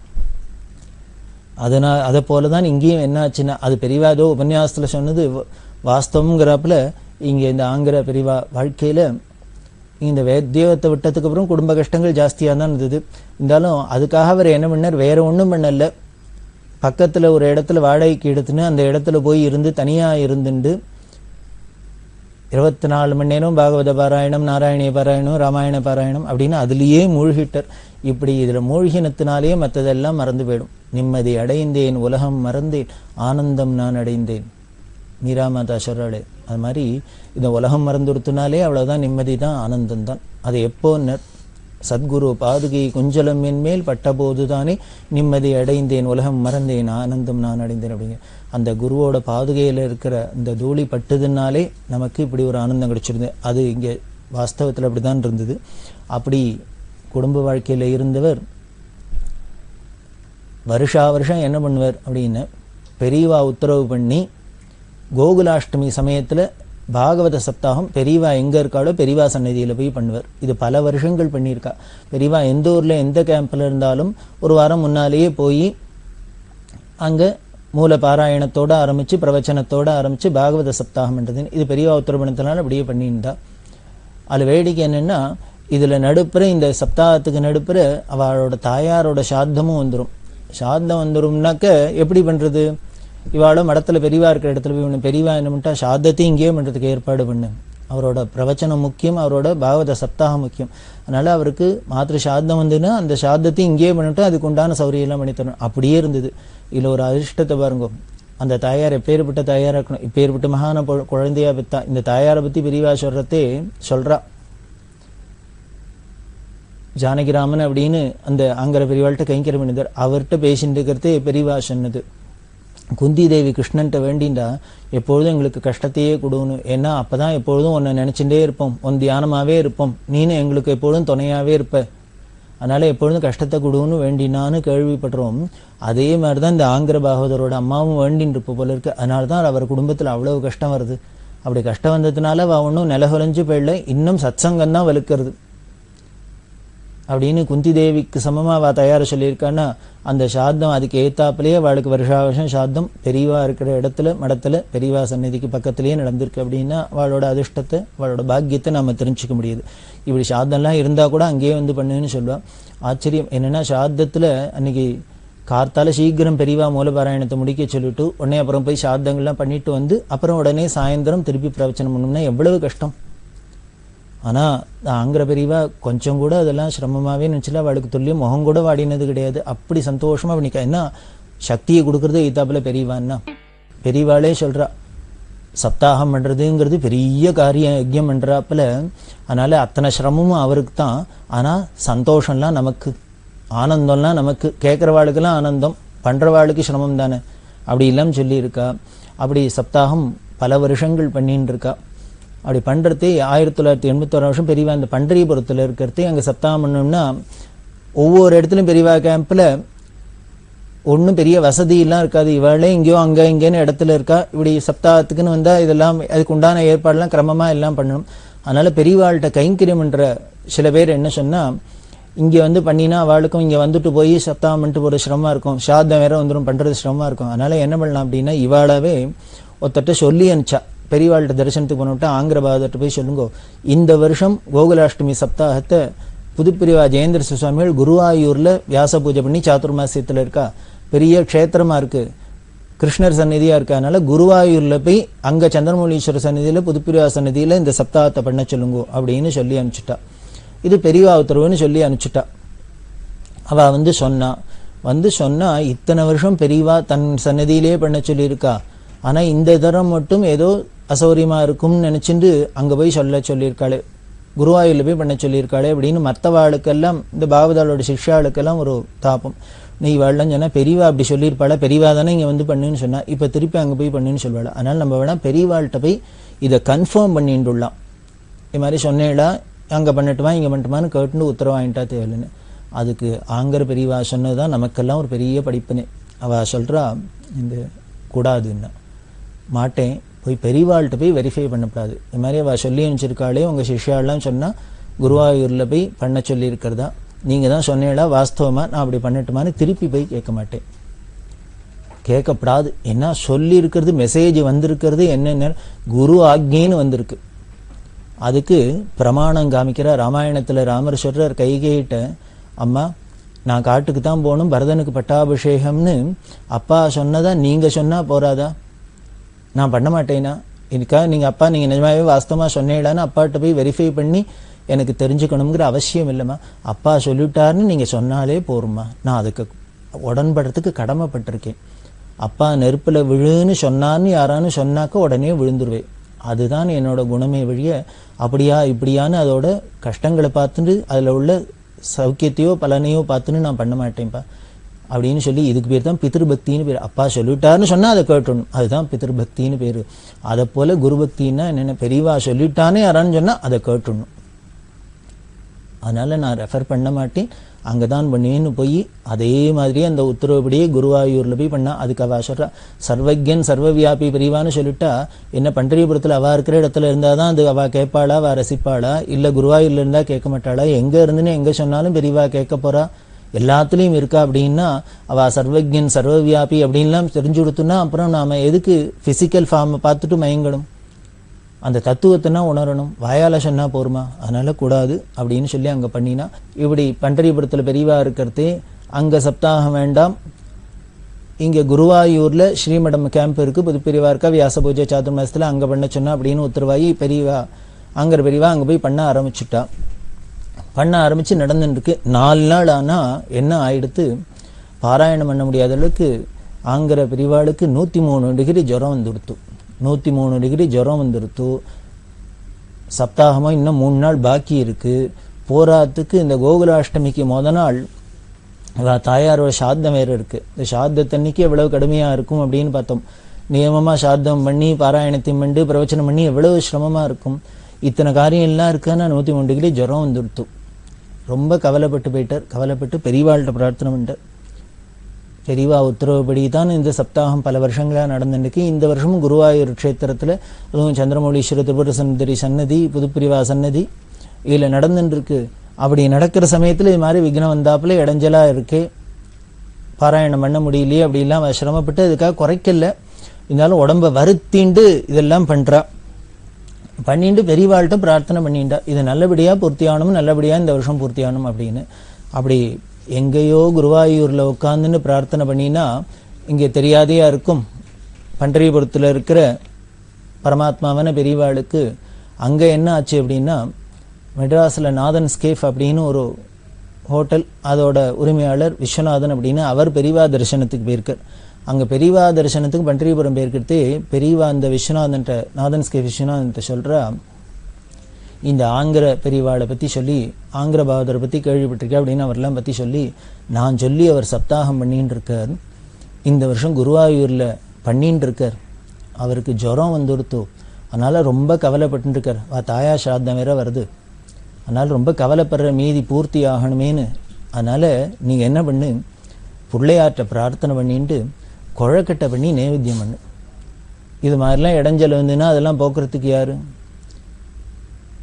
அதை போலதான் இங்கேயும் என்ன ஆச்சுன்னா, அது பெரியவா ஏதோ உபன்யாசத்துல சொன்னது வாஸ்தவங்கிறப்பல இங்க இந்த ஆங்கிற பெரியவா வாழ்க்கையில இந்த வேத்தியத்தை விட்டதுக்கு அப்புறம் குடும்ப கஷ்டங்கள் ஜாஸ்தியா தான் இருந்தது. இருந்தாலும் அதுக்காக அவர் என்ன பண்ணார், வேற ஒண்ணும் பண்ணல. பக்கத்துல ஒரு இடத்துல வாடகைக்கு எடுத்துன்னு அந்த இடத்துல போய் இருந்து தனியா இருந்துண்டு 24 மணி நேரம் பாகவத பாராயணம், நாராயணிய பாராயணம், ராமாயண பாராயணம் அப்படின்னு அதுலயே மூழ்கிட்டார். இப்படி இதுல மூழ்கினத்தினாலே மற்றதெல்லாம் மறந்து போயிடும். நிம்மதி அடைந்தேன், உலகம் மறந்தேன், ஆனந்தம் நான் அடைந்தேன். மீரா மாதா சொல்றாளே, அது மாதிரி இந்த உலகம் மறந்துடுத்தினாலே அவ்வளவுதான், நிம்மதி தான், ஆனந்தம் தான். அது எப்போ சத்குரு பாதுகை குஞ்சலம் என் மேல் பட்டபோது தானே நிம்மதி அடைந்தேன், உலகம் மறந்தேன், ஆனந்தம் நான் அடைந்தேன் அப்படிங்க. அந்த குருவோட பாதுகையில இருக்கிற இந்த தூளி பட்டுதுனாலே நமக்கு இப்படி ஒரு ஆனந்தம் கிடைச்சிருந்தது. அது இங்க வாஸ்தவத்துல அப்படிதான் இருந்தது. அப்படி குடும்ப வாழ்க்கையில இருந்தவர் வருஷா வருஷம் என்ன பண்ணுவார் அப்படின்னு, பெரியவா உத்தரவு பண்ணி கோகுலாஷ்டமி சமயத்துல பாகவத சப்தாகம் பெரியவா எங்க இருக்காளோ பெரியவா சன்னதியில போய் பண்ணுவார். இது பல வருஷங்கள் பண்ணியிருக்கா. பெரியவா எந்த ஊர்ல எந்த கேம்ப்ல இருந்தாலும் ஒரு வாரம் முன்னாலேயே போய் அங்க மூல பாராயணத்தோட ஆரம்பிச்சு பிரவச்சனத்தோட ஆரம்பிச்சு பாகவத சப்தாகம் என்றது இது பெரியவா உத்தரவு அப்படியே பண்ணியிருந்தா. அது வேடிக்கை என்னன்னா, இதுல நடுப்புற இந்த சப்தாகத்துக்கு நடுப்புற அவளோட தாயாரோட சாத்தமும் வந்துடும். சாத்தம் வந்துரும்னாக்க எப்படி பண்றது, இவாளோ மடத்துல பெரியவா இருக்கிற இடத்துல போய் ஒண்ணு பெரியவா என்ன பண்ணிட்டா, சாதத்தையும் இங்கேயே பண்றதுக்கு ஏற்பாடு பண்ணு. அவரோட பிரவச்சனம் முக்கியம், அவரோட பாகவத சப்தாகம் முக்கியம். அதனால அவருக்கு மாத்திர சாத்தம் வந்துன்னா அந்த சாதத்தையும் இங்கேயே பண்ணிட்டு அதுக்கு உண்டான சௌரியம் எல்லாம் பண்ணி தரணும். அப்படியே இருந்தது. இதுல ஒரு அதிர்ஷ்டத்தை பாருங்க, அந்த தாயார் எப்பேற்பட்ட தாயாரா இருக்கணும், இப்பேற்பட்ட மகான குழந்தையா பெத்தா. இந்த தாயாரை பத்தி பெரியவா சொல்றதே சொல்றா. ஜானகிராமன் அப்படின்னு அந்த ஆங்கிற பெரியவாள்கிட்ட கைங்கரம் பண்ணிதார். அவர்கிட்ட பேசிட்டு இருக்கிறதே பெரியவா சொன்னது. குந்தி தேவி கிருஷ்ணன்ட்ட வேண்டிண்டா எப்பொழுதும் எங்களுக்கு கஷ்டத்தையே கொடுன்னு, ஏன்னா அப்பதான் எப்பொழுதும் உன்னை நினைச்சுட்டே இருப்போம், உன் தியானமாவே இருப்போம், நீனு எங்களுக்கு எப்பொழுதும் துணையாவே இருப்ப, அதனால எப்பொழுதும் கஷ்டத்தை கொடுன்னு வேண்டினான்னு கேள்விப்படுறோம். அதே மாதிரிதான் இந்த ஆங்கிர பாகவதரோட அம்மாவும் வேண்டின்னு இருப்ப போல இருக்கு. அதனாலதான் அவர் குடும்பத்துல அவ்வளவு கஷ்டம் வருது. அப்படி கஷ்டம் வந்ததுனால அவ ஒன்னும் நிலகுலைஞ்சு போயிடல, இன்னும் சத்சங்கம் தான் வலுக்கிறது அப்படின்னு குந்தி தேவிக்கு சமமா அவ தயார சொல்லியிருக்கான்னா, அந்த சாத்தம் அதுக்கு ஏத்தாப்பிலேயே அவளுக்கு வருஷா வருஷம் சாத்தம் பெரியவா இருக்கிற இடத்துல மடத்துல பெரியவா சந்நிதிக்கு பக்கத்திலேயே நடந்திருக்கு. அப்படின்னா அவளோட அதிர்ஷ்டத்தை அவளோட பாக்கியத்தை நாம தெரிஞ்சுக்க முடியுது. இப்படி சாத்தம்லாம் இருந்தா கூட அங்கேயே வந்து பண்ணுன்னு சொல்லுவா. ஆச்சரியம் என்னன்னா, சாத்தத்துல அன்னைக்கு கார்த்தால சீக்கிரம் பெரியவா மூலபாராயணத்தை முடிக்க சொல்லிட்டு உடனே அப்புறம் போய் சாத்தங்கள்லாம் பண்ணிட்டு வந்து அப்புறம் உடனே சாயந்தரம் திருப்பி பிரவச்சனம் பண்ணணும்னா எவ்வளவு கஷ்டம். ஆனா ஆங்கிற பெரியவா கொஞ்சம் கூட அதெல்லாம் சிரமமாவே நினைச்சல. அவளுக்கு துல்லியம் முகம் கூட வாடினது கிடையாது. அப்படி சந்தோஷமா பண்ணிக்கா. என்ன சக்தியை கொடுக்கறது ஈத்தாப்புல பெரியவான்னா, பெரியவாளே சொல்றா சப்தாகம் பண்றதுங்கிறது பெரிய காரியம், யஜ்யம் பண்றாப்புல. அதனால அத்தனை சிரமமும் அவருக்கு தான். ஆனா சந்தோஷம்லாம் நமக்கு, ஆனந்தம்லாம் நமக்கு. கேட்கறவாளுக்கெல்லாம் ஆனந்தம், பண்றவாளுக்கு சிரமம் தானே. அப்படி எல்லாம் சொல்லி இருக்கா. அப்படி சப்தாகம் பல வருஷங்கள் பண்ணிட்டு இருக்கா. அப்படி பண்றதே 1981 வருஷம் பெரியவா இந்த பண்டரிபுரத்துல இருக்கிறதே அங்க சப்தாகம் பண்ணோம்னா, ஒவ்வொரு இடத்துலயும் பெரியவா கேம்ப்ல ஒன்னும் பெரிய வசதி எல்லாம் இருக்காது. இவளே இங்கேயோ அங்க இங்கேன்னு இடத்துல இருக்கா. இப்படி சப்தாகத்துக்குன்னு வந்தா இதெல்லாம் அதுக்கு உண்டான ஏற்பாடுலாம் கிரமமா எல்லாம் பண்ணணும். அதனால பெரியவாள்கிட்ட கைங்கரியம் என்ற சில பேர் என்ன சொன்னா, இங்க வந்து பண்ணினா அவளுக்கும் இங்க வந்துட்டு போய் சப்தாகம் பண்ணிட்டு போற சிரமமா இருக்கும், சாதம் வேற வந்துடும், பண்றது சிரமமா இருக்கும். அதனால என்ன பண்ணலாம் அப்படின்னா, இவாளவே ஒருத்தட்ட சொல்லி அனுப்பிச்சா. பெரியவாள்கிட்ட தரிசனத்துக்கு போனோம்ட்டா ஆங்கிர பாகவதர்கிட்ட போய் சொல்லுங்க, இந்த வருஷம் கோகுலாஷ்டமி சப்தாகத்தை புதுப்பிரிவா ஜெயேந்திர சுவாமிகள் குருவாயூர்ல வியாச பூஜை பண்ணி சாதுர்மாசியத்துல இருக்கா. பெரிய க்ஷேத்திரமா இருக்கு, கிருஷ்ணர் சந்நிதியா இருக்கு. அதனால குருவாயூர்ல போய் அங்க சந்திரமௌலீஸ்வரர் சந்நிதியில புதுப்பிரிவா சந்நிதியில இந்த சப்தாகத்தை பண்ண சொல்லுங்க அப்படின்னு சொல்லி அனுப்பிச்சுட்டா. இது பெரியவா உத்தரவுன்னு சொல்லி அனுப்பிச்சுட்டா. அவ சொன்னா இத்தனை வருஷம் பெரியவா தன் சன்னதியிலே பண்ண சொல்லியிருக்கா, ஆனா இந்த தரம் மட்டும் ஏதோ அசௌரியமா இருக்கும்னு நினைச்சிட்டு அங்க போய் சொல்லியிருக்காளே, குருவாயூர்ல போய் பண்ண சொல்லியிருக்காளே அப்படின்னு மற்றவாளுக்கெல்லாம், இந்த பாகவதாளோட சிஷ்யாளுக்கெல்லாம் ஒரு தாபம். நீ இவாள்லாம் சொன்னா பெரியவா அப்படி சொல்லியிருப்பாளா, பெரியவா தானே இங்க வந்து பண்ணுன்னு சொன்னா, இப்ப திருப்பி அங்க போய் பண்ணுன்னு சொல்வாள். அதனால நம்ம வேணா பெரியவாள்கிட்ட போய் இதை கன்ஃபார்ம் பண்ணிட்டுலாம், இது மாதிரி சொன்னேடா அங்க பண்ணட்டுமா இங்க பண்ணட்டுமான்னு கேட்டுன்னு உத்தரவு வாங்கிட்டா தேவையில்லைன்னு. அதுக்கு ஆங்கர் பெரியவா சொன்னதுதான் நமக்கெல்லாம் ஒரு பெரிய படிப்புனே. அவ சொல்றா, இந்த கூடாதுன்னா மாட்டேன், போய் பெரியவாள்கிட்ட போய் வெரிஃபை பண்ணக்கூடாது. இது மாதிரி அவ சொல்லி அனுப்பிச்சிருக்காளே உங்க சிஷ்யாலாம் சொன்னா குருவாயூர்ல போய் பண்ண சொல்லி இருக்கிறதா, நீங்க தான் சொன்னேடா வாஸ்தவமா நான் அப்படி பண்ணட்டுமான்னு திருப்பி போய் கேட்க மாட்டேன், கேட்கப்படாது. ஏன்னா சொல்லி இருக்கிறது, மெசேஜ் வந்திருக்கிறது என்னென்ன குரு ஆக்ஞைன்னு வந்திருக்கு. அதுக்கு பிரமாணம் காமிக்கிற ராமாயணத்துல ராமர் சொல்றார் கைகேயிட்ட, அம்மா நான் காட்டுக்கு தான் போகணும், பரதனுக்கு பட்டாபிஷேகம்னு அப்பா சொன்னதா நீங்க சொன்னா போறாதா, நான் பண்ண மாட்டேனா, இதுக்காக நீங்க அப்பா நீங்க நிஜமாவே வாஸ்தவமா சொன்னேடான்னு அப்பாட்ட போய் வெரிஃபை பண்ணி எனக்கு தெரிஞ்சுக்கணுங்கிற அவசியம் இல்லைம்மா, அப்பா சொல்லிட்டாருன்னு நீங்க சொன்னாலே போருமா, நான் அதுக்கு உடன்படுறதுக்கு கடமைப்பட்டிருக்கேன். அப்பா நெருப்புல விழுன்னு சொன்னான்னு யாரான்னு சொன்னாக்க உடனே விழுந்துருவேன், அதுதான் என்னோட குணமே வழிய அப்படியா இப்படியான்னு அதோட கஷ்டங்களை பார்த்துட்டு அதுல உள்ள சௌக்கியத்தையோ பலனையோ பார்த்துன்னு நான் பண்ண மாட்டேன்ப்பா அப்படின்னு சொல்லி, இதுக்கு பேர் தான் பித்ருபக்தின்னு பேர். அப்பா சொல்லிட்டாருன்னு சொன்னா அதை கேட்டணும், அதுதான் பித்ருபக்தின்னு பேரு. அதை போல குரு பக்தின்னா என்னென்ன, பெரியவா சொல்லிட்டானே யாரான்னு சொன்னா அதை கேட்டணும். அதனால நான் ரெஃபர் பண்ண மாட்டேன், அங்கதான் பண்ணுவேன்னு போய் அதே மாதிரியே அந்த உத்தரவுபடியே குருவாயூர்ல போய் பண்ணா. அதுக்கு அவ சொல்றா, சர்வஜன் சர்வவியாபி பெரியவான்னு சொல்லிட்டா என்ன பண்டரிபுரத்துல அவ இருக்கிற இடத்துல இருந்தாதான் அது அவ கேட்பாளா, அவ ரசிப்பாளா, இல்ல குருவாயூர்ல இருந்தா கேட்க மாட்டாளா, எங்க இருந்துன்னு எங்க சொன்னாலும் பெரியவா கேட்க போறா, எல்லாத்துலயும் இருக்கா அப்படின்னா அவ சர்வஜன் சர்வவியாபி அப்படின்லாம் தெரிஞ்சு கொடுத்தோம்னா அப்புறம் நாம எதுக்கு பிசிக்கல் ஃபார்மை பார்த்துட்டு மயங்கணும், அந்த தத்துவத்தைனா உணரணும், வாயால சொன்னா போருமா, அதனால கூடாது அப்படின்னு சொல்லி அங்க பண்ணினா. இப்படி பண்டரிபுரத்துல பெரியவா இருக்கிறதே அங்க சப்தாகம் வேண்டாம், இங்க குருவாயூர்ல ஸ்ரீமடம் கேம்ப் இருக்கு, புது பெரியவா இருக்கா, வியாச பூஜை சாதுர்மாசத்துல அங்க பண்ண சொன்னா அப்படின்னு உத்தரவாயி பெரியவா பெரியவா அங்க போய் பண்ண ஆரம்பிச்சுட்டா. பண்ண ஆரம்பிச்சு நடந்துருக்கு. 4 நாள் ஆனா என்ன ஆயிடுத்து, பாராயணம் பண்ண முடியாத அளவுக்கு ஆங்கிற பெரியவாளுக்கு 103 டிகிரி ஜுரம் வந்துடுத்து. 103 டிகிரி ஜுரம் வந்துடுத்து. சப்தாகமா இன்னும் 3 நாள் பாக்கி இருக்கு. போராத்துக்கு இந்த கோகுலாஷ்டமிக்கு நாள் தாயாரோட சாத்தம் வேற இருக்கு. இந்த சாத்தத்தன்னைக்கு எவ்வளவு கடுமையா இருக்கும் அப்படின்னு பார்த்தோம். நியமமா சாத்தம் பண்ணி பாராயணத்தையும் பண்ணி பிரவச்சனம் பண்ணி எவ்வளவு சிரமமா இருக்கும். இத்தனை காரியம் எல்லாம் இருக்குன்னா 103 டிகிரி ஜுரம் வந்துடுத்து. ரொம்ப கவலைப்பட்டு போயிட்டார். கவலைப்பட்டு பெரியவாள்கிட்ட பிரார்த்தனை பண்ணிட்டார். பெரியவா உத்தரவுப்படி தான் இந்த சப்தாகம் பல வருஷங்களா நடந்துருக்கு. இந்த வருஷமும் குருவாயூர் க்ஷேத்திரத்துல அதுவும் சந்திரமௌலீஸ்வரர் திரிபுர சுந்தரி சன்னதி, புதுப்பிரிவா சன்னதி இதுல நடந்துருக்கு. அப்படி நடக்கிற சமயத்துல இது மாதிரி விக்னம் வந்தாப்புல இடைஞ்சலா இருக்கே, பாராயணம் பண்ண முடியலையே அப்படிலாம் சிரமப்பட்டு அதுக்காக குறைக்கல. இருந்தாலும் உடம்ப வருத்திண்டு இதெல்லாம் பண்றா. பண்ணிட்டு பெரியவாள்கிட்ட பிரார்த்தனை பண்ணிட்டா, இது நல்லபடியா பூர்த்தியாகணும், நல்லபடியா இந்த வருஷம் பூர்த்தியாகணும் அப்படின்னு. அப்படி எங்கேயோ குருவாயூர்ல உட்கார்ந்துன்னு பிரார்த்தனை பண்ணினா இங்கே தெரியாதையா இருக்கும். பண்டரிபுரத்துல இருக்கிற பரமாத்மாவான பெரியவாளுக்கு அங்க என்ன ஆச்சு அப்படின்னா, மெட்ராஸ்ல நாதன் ஸ்கேஃப் அப்படின்னு ஒரு ஹோட்டல், அதோட உரிமையாளர் விஸ்வநாதன் அப்படின்னு அவர் பெரியவா தரிசனத்துக்கு போயிருக்கார். அங்க பெரியவா தரிசனத்துக்கு பண்டரிபுரம் போயிருக்கிறதே பெரியவா அந்த விஸ்வநாதன்ட்ட, நாதன் ஸ்கேஃப் விஸ்வநாதன்ட்ட சொல்றா, இந்த ஆங்கிற பெரியவாளை பத்தி சொல்லி, ஆங்கிர பாகவதரை பத்தி கேள்விப்பட்டிருக்கேன் அப்படின்னு அவரெல்லாம் பத்தி சொல்லி நான் சொல்லி அவர் சப்தாகம் பண்ணிட்டு இருக்கார். இந்த வருஷம் குருவாயூர்ல பண்ணிட்டு இருக்கார். அவருக்கு ஜுரம் வந்துடுத்து. அதனால ரொம்ப கவலைப்பட்டு இருக்கார். தாயா சாத்தம் வேற வருது, அதனால ரொம்ப கவலைப்படுற, மீதி பூர்த்தி ஆகணுமேனு. அதனால நீங்க என்ன பண்ணு, பிள்ளையார்ட்ட பிரார்த்தனை பண்ணிட்டு குழக்கட்டை பண்ணி நைவேத்தியம் பண்ணு. இது மாதிரிலாம் இடைஞ்சல் வந்துன்னா அதெல்லாம் போக்குறதுக்கு யாரு?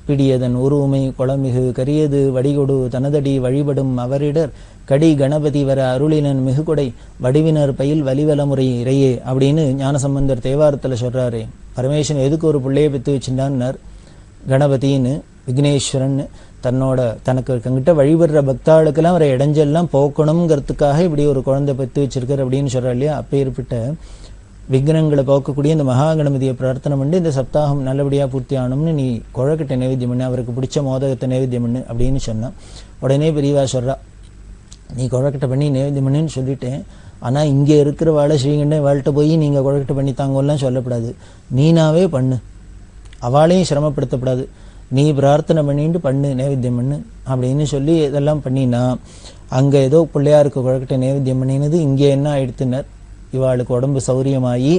பிடியதன் உருவுமை குளமிகு கரியது வடிகொடு தனதடி வழிபடும் அவரிடர் கடி கணபதி வர அருளினன் மிகுகொடை வடிவினர் பயில் வலிவலமுறை இறையே அப்படின்னு ஞானசம்பந்தர் தேவாரத்துல சொல்றாரே. பரமேஸ்வரன் எதுக்கு ஒரு பிள்ளையை பெற்று வச்சுட்டான்னார், கணபதின்னு விக்னேஸ்வரன் தனக்கு தங்கிட்ட வழிபடுற பக்தாளுக்கெல்லாம் ஒரு இடைஞ்செல்லாம் போக்கணுங்கிறதுக்காக இப்படி ஒரு குழந்தை பெற்று வச்சிருக்கார் அப்படின்னு சொல்றா இல்லையா. அப்பேற்பட்ட விக்னங்களை போக்கக்கூடிய இந்த மகா கணபதியை பிரார்த்தனை பண்ணி இந்த சப்தாகம் நல்லபடியாக பூர்த்தி ஆகணும்னு நீ குழக்கட்டை நைவேத்தியம் பண்ணு, அவருக்கு பிடிச்ச மோதகத்தை நைவேத்தியம் பண்ணு அப்படின்னு சொன்னான். உடனே பெரியவா சொல்றா, நீ குழக்கட்டை பண்ணி நைவேத்தியம் பண்ணுன்னு சொல்லிட்டேன், ஆனால் இங்கே இருக்கிற வாழை ஸ்ரீகண்டன் வாழ்கிட்ட போய் நீங்கள் குழக்கட்டை பண்ணி தாங்கலாம் சொல்லப்படாது, நீனாவே பண்ணு, அவளையும் சிரமப்படுத்தப்படாது, நீ பிரார்த்தனை பண்ணிட்டு பண்ணு, நைவேத்தியம் பண்ணு அப்படின்னு சொல்லி இதெல்லாம் பண்ணினா அங்கே ஏதோ பிள்ளையாருக்கு குழக்கட்டை நைவேத்தியம் பண்ணினது இங்கே என்ன ஆயிடுத்துனர், இவாளுக்கு உடம்பு சௌரியமாகி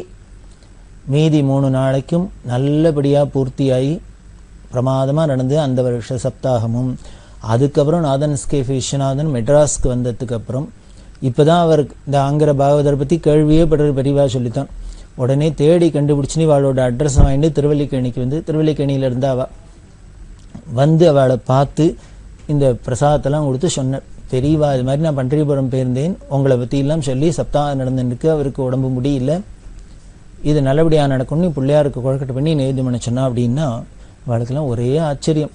மீதி 3 நாளைக்கும் நல்லபடியாக பூர்த்தியாகி பிரமாதமாக நடந்து அந்த வருஷ சப்தாகமும். அதுக்கப்புறம் நாதன் எஸ்கே விஸ்வநாதன் மெட்ராஸ்க்கு வந்ததுக்கு அப்புறம் இப்போ தான் அவர் இந்த ஆங்கிற பாகவதரை பற்றி கேள்வியே படுற பெரியவா சொல்லித்தான். உடனே தேடி கண்டுபிடிச்சுன்னு இவாளோட அட்ரஸ் வாங்கிட்டு திருவல்லிக்கேணிக்கு வந்து திருவல்லிக்கேணியில் இருந்து அவள் வந்து அவளை பார்த்து இந்த பிரசாதத்தெல்லாம் கொடுத்து சொன்னார். பெரியவா இது மாதிரி நான் பன்றியபுரம் போயிருந்தேன், உங்களை பற்றியெல்லாம் சொல்லி சப்தாகம் நடந்துருக்கு, அவருக்கு உடம்பு முடியல, இது நல்லபடியாக நடக்கும்னு பிள்ளையாருக்கு குழக்கட்டை பண்ணி நைவேத்தியம் பண்ண சொன்னா அப்படின்னா அவளுக்கெல்லாம் ஒரே ஆச்சரியம்.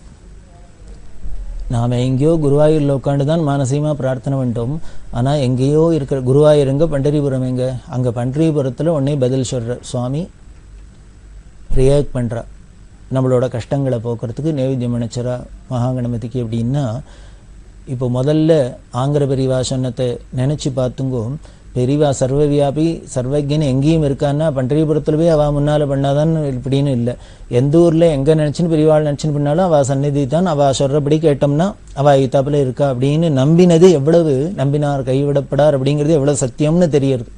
நாம் எங்கேயோ குருவாயூரில் உட்காந்து தான் மானசீகமாக பிரார்த்தனை பண்ணிட்டோம், ஆனால் எங்கேயோ இருக்கிற குருவாயூர் எங்கே, பண்டரிபுரம் எங்கே, அங்கே பண்டரிபுரத்தில் உடனே பதில் சொல்கிற சுவாமி ரியாக்ட் பண்ணுறா, நம்மளோட கஷ்டங்களை போக்குறதுக்கு நைவேத்தியம் நினைச்சரா மகாகணபதிக்கு அப்படின்னா. இப்போ முதல்ல ஆங்கிற பெரியவா சொன்னத்தை நினச்சி பார்த்துங்கோ, பெரியவா சர்வவியாபி சர்வஜன் எங்கேயும் இருக்கான்னா பண்டரிபுரத்தில் போய் அவள் முன்னால் பண்ணாதான் இப்படின்னு இல்லை, எந்த ஊரில் எங்கே நினச்சின்னு பெரியவாள் நினச்சின்னு பண்ணாலும் அவள் சந்நிதி தான், அவள் சொல்கிறபடி கேட்டோம்னா அவள் இத்தாப்பில் இருக்கா அப்படின்னு நம்பினது எவ்வளவு, நம்பினார் கைவிடப்படார் அப்படிங்கிறது எவ்வளோ சத்தியம்னு தெரியறது.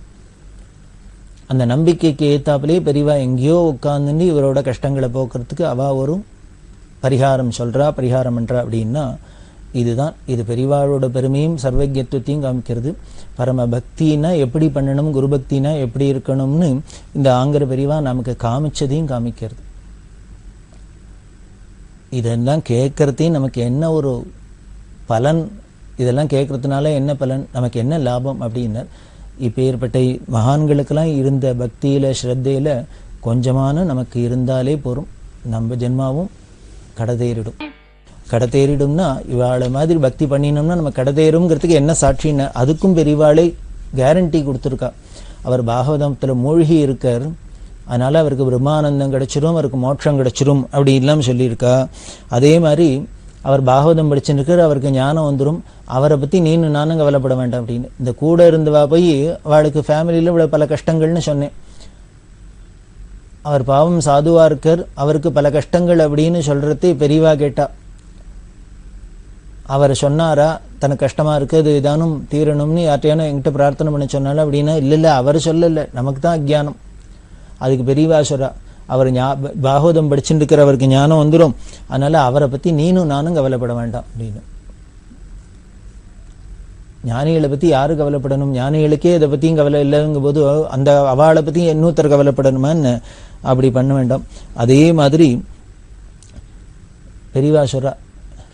அந்த நம்பிக்கைக்கு ஏத்தாப்பிலே பெரியவா எங்கேயோ உட்காந்துட்டு இவரோட கஷ்டங்களை போக்குறதுக்கு அவள் ஒரு பரிகாரம் சொல்கிறா, பரிகாரம் பண்ணுறா அப்படின்னா இதுதான். இது பெரியவாளோட பெருமையும் சர்வஜத்துவத்தையும் காமிக்கிறது. பரம பக்தினா எப்படி பண்ணணும், குரு பக்தினா எப்படி இருக்கணும்னு இந்த ஆங்கிற பெரியவா நமக்கு காமிச்சதையும் காமிக்கிறது. இதெல்லாம் கேட்கறதையும் நமக்கு என்ன ஒரு பலன், இதெல்லாம் கேட்கறதுனால என்ன பலன், நமக்கு என்ன லாபம் அப்படின்னா, இப்போ ஏற்பட்ட மகான்களுக்கெல்லாம் இருந்த பக்தியில் ஸ்ரத்தையில் கொஞ்சமான நமக்கு இருந்தாலே போகும், நம்ம ஜென்மாவும் கடதேறிடும். கடத்தேறிடும்னா இவாளை மாதிரி பக்தி பண்ணினோம்னா நம்ம கடத்தேறுங்கிறதுக்கு என்ன சாட்சின்னு அதுக்கும் பெரியவாளே கேரண்டி கொடுத்துருக்கா. அவர் பாகவதத்தில் மூழ்கி இருக்கார், அதனால் அவருக்கு பிரம்மானந்தம் கிடைச்சிரும், அவருக்கு மோட்சம் கிடைச்சிரும் அப்படி இல்லாமல் சொல்லியிருக்கா. அதே மாதிரி அவர் பாகவதம் படிச்சுருக்கார், அவருக்கு ஞானம் வந்துடும், அவரை பற்றி நீனும் நானும் கவலைப்பட வேண்டாம் அப்படின்னு. இந்த கூட இருந்தவா போய் அவளுக்கு ஃபேமிலியில் இவ்வளோ பல கஷ்டங்கள்னு சொன்னேன், அவர் பாவம் சாதுவாக இருக்கார், அவருக்கு பல கஷ்டங்கள் அப்படின்னு சொல்கிறது பெரியவா கேட்டா. அவர் சொன்னாரா தனக்கு கஷ்டமாக இருக்குது இதானும் தீரணும்னு யார்ட்டையான என்கிட்ட பிரார்த்தனை பண்ண சொன்னாலும் அப்படின்னா இல்லை அவர் சொல்லலை, நமக்கு தான் அஜ்ஞானம். அதுக்கு பெரியவா சொல்றா, அவர் பாகவதம் படிச்சுட்டு இருக்கிற அவருக்கு ஞானம் வந்துடும், அதனால் அவரை பற்றி நீனும் நானும் கவலைப்பட வேண்டாம் அப்படின்னு. ஞானிகளை பற்றி யாரு கவலைப்படணும், ஞானிகளுக்கே இதை பற்றியும் கவலை இல்லைங்கும் போது அந்த அவளை பற்றி இன்னொருத்தர் கவலைப்படணுமான்னு அப்படி பண்ண வேண்டாம். அதே மாதிரி பெரியவா சொல்றா,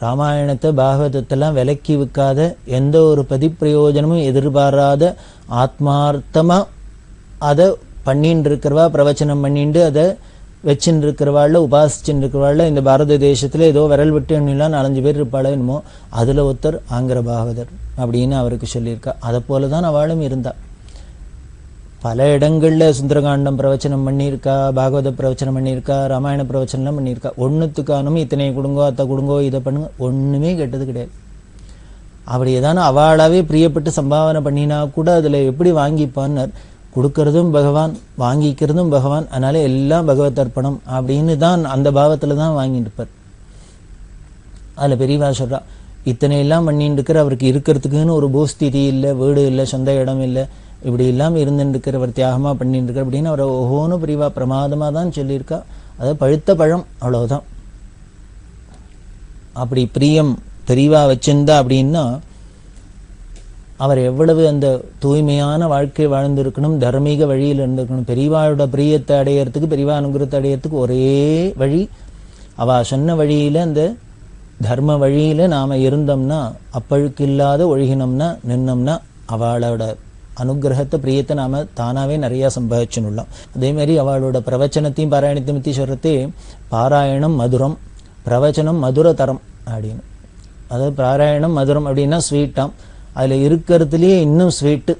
ராமாயணத்தை பாகவதத்தெல்லாம் விலக்கி விற்காத, எந்த ஒரு பதிப்பிரயோஜனமும் எதிர்பாராத ஆத்மார்த்தமாக அதை பண்ணின்னு இருக்கிறவா, பிரவச்சனம் பண்ணிட்டு அதை வச்சுன்னு இருக்கிறவாள், உபாசிச்சுன்னு இருக்கிறவாள் இந்த பாரத தேசத்தில் ஏதோ விரல் விட்டு எண்ணலாம் 4-5 பேர் இருப்பாளோ என்னமோ, அதில் ஒருத்தர் ஆங்கிற பாகவதர் அப்படின்னு அவருக்கு சொல்லியிருக்கா. அதை போல தான் அவளும் இருந்தா. பல இடங்களில் சுந்தரகாண்டம் பிரவச்சனம் பண்ணியிருக்கா, பாகவத பிரவச்சனம் பண்ணியிருக்கா, ராமாயண பிரவச்சனம்லாம் பண்ணியிருக்கா. ஒன்றுத்துக்கானும் இத்தனை கொடுங்கோ அத்தை கொடுங்கோ இதை பண்ணுங்க ஒன்றுமே கெட்டது கிடையாது. அப்படி ஏதானு அவளாவே பிரியப்பட்டு சம்பாவனை பண்ணினா கூட அதில் எப்படி வாங்கிப்பான்னு, கொடுக்கறதும் பகவான் வாங்கிக்கிறதும் பகவான், அதனால எல்லாம் பகவத் அர்ப்பணம் அப்படின்னு தான் அந்த பாவத்தில் தான் வாங்கிட்டு இருப்பார். அதில் பெரியவா சொல்றா, இத்தனை எல்லாம் பண்ணிட்டு இருக்கிற அவருக்கு இருக்கிறதுக்குன்னு ஒரு பூஸ்திதி இல்லை, வீடு இல்லை, சொந்த இடம் இல்லை, இப்படி இல்லாமல் இருந்துட்டு இருக்கிறவர் தியாகமாக பண்ணிட்டு இருக்கிற அப்படின்னு அவரை ஒவ்வொன்றும் பெரியவா பிரமாதமாக தான் சொல்லியிருக்கா. அதை பழுத்த பழம் அவ்வளவுதான். அப்படி பிரியம் பெரியவா வச்சிருந்தா அப்படின்னா அவர் எவ்வளவு அந்த தூய்மையான வாழ்க்கை வாழ்ந்திருக்கணும், தர்மீக வழியில் இருந்திருக்கணும். பெரியவாளோட பிரியத்தை அடையிறதுக்கு, பெரியவா அனுகிரகத்தை அடையிறதுக்கு ஒரே வழி, அவ சொன்ன வழியில் அந்த தர்ம வழியில் நாம் இருந்தோம்னா, அப்பழுக்கு இல்லாத ஒழுகினோம்னா நின்னோம்னா அவளோட அனுகிரகத்தை பிரியத்தை நாம் தானாகவே நிறையா சம்பாதிச்சுன்னுலாம். அதேமாதிரி அவளோட பிரவச்சனத்தையும் பாராயணத்தையும் பற்றி சொல்கிறதே, பாராயணம் மதுரம், பிரவச்சனம் மதுரதரம் அப்படின்னு. அதாவது பாராயணம் மதுரம் அப்படின்னா ஸ்வீட்டாம், அதில் இருக்கிறதுலேயே இன்னும் ஸ்வீட்டு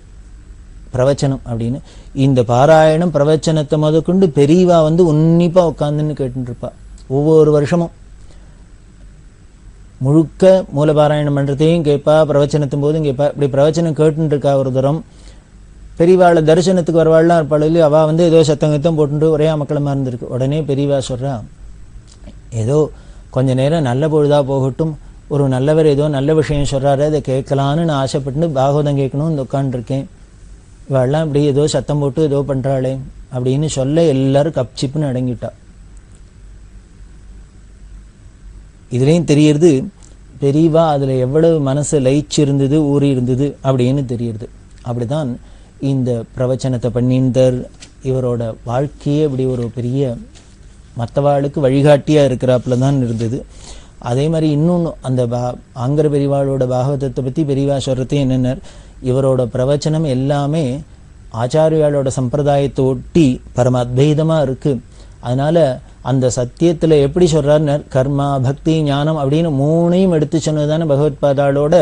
பிரவச்சனம் அப்படின்னு. இந்த பாராயணம் பிரவச்சனத்தை முதற்கொண்டு பெரியவா உன்னிப்பா உட்காந்துன்னு கேட்டுருப்பா. ஒவ்வொரு வருஷமும் முழுக்க மூலபாராயணம் பண்றதையும் கேட்பா, பிரவச்சனத்தும் போதும் கேட்பா. இப்படி பிரவச்சனம் கேட்டுட்டு இருக்கா. ஒரு தரம் பெரியவாளை தரிசனத்துக்கு வரவாள்லாம் இருப்பாள் இல்லையா, அவ ஏதோ சத்தங்கத்தம் போட்டு ஒரே அமக்களமா இருந்திருக்கு. உடனே பெரியவா சொல்றா, ஏதோ கொஞ்ச நேரம் நல்ல பொழுதா போகட்டும், ஒரு நல்லவர் ஏதோ நல்ல விஷயம் சொல்றாரு, அதை கேட்கலான்னு நான் ஆசைப்பட்டு பாகவதம் கேட்கணும்னு உட்காந்துருக்கேன். இவாள்லாம் இப்படி ஏதோ சத்தம் போட்டு ஏதோ பண்றாளே அப்படின்னு சொல்ல எல்லாரும் கப்சிப்புன்னு அடங்கிட்டா. இதுலயும் தெரியறது பெரியவா அதுல எவ்வளவு மனசு லயிச்சு இருந்தது, ஊறி இருந்தது அப்படின்னு தெரியுது. அப்படிதான் இந்த பிரவச்சனத்தை பண்ணிந்தார். இவரோட வாழ்க்கையே இப்படி ஒரு பெரிய மற்றவாளுக்கு வழிகாட்டியா இருக்கிறாப்புல தான் இருந்தது. அதே மாதிரி இன்னொன்று அந்த ஆங்கர பெரியவாளோட பாகவதத்தை பற்றி பெரியவா சொல்றதே என்னென்ன, இவரோட பிரவச்சனம் எல்லாமே ஆச்சாரியாளோட சம்பிரதாயத்தை ஒட்டி பரம அத்வைதமாக இருக்கு. அதனால அந்த சத்தியத்தில் எப்படி சொல்றாருன்னு கர்மா பக்தி ஞானம் அப்படின்னு மூணையும் எடுத்து சொன்னதுதானே பகவத்பாதாளோட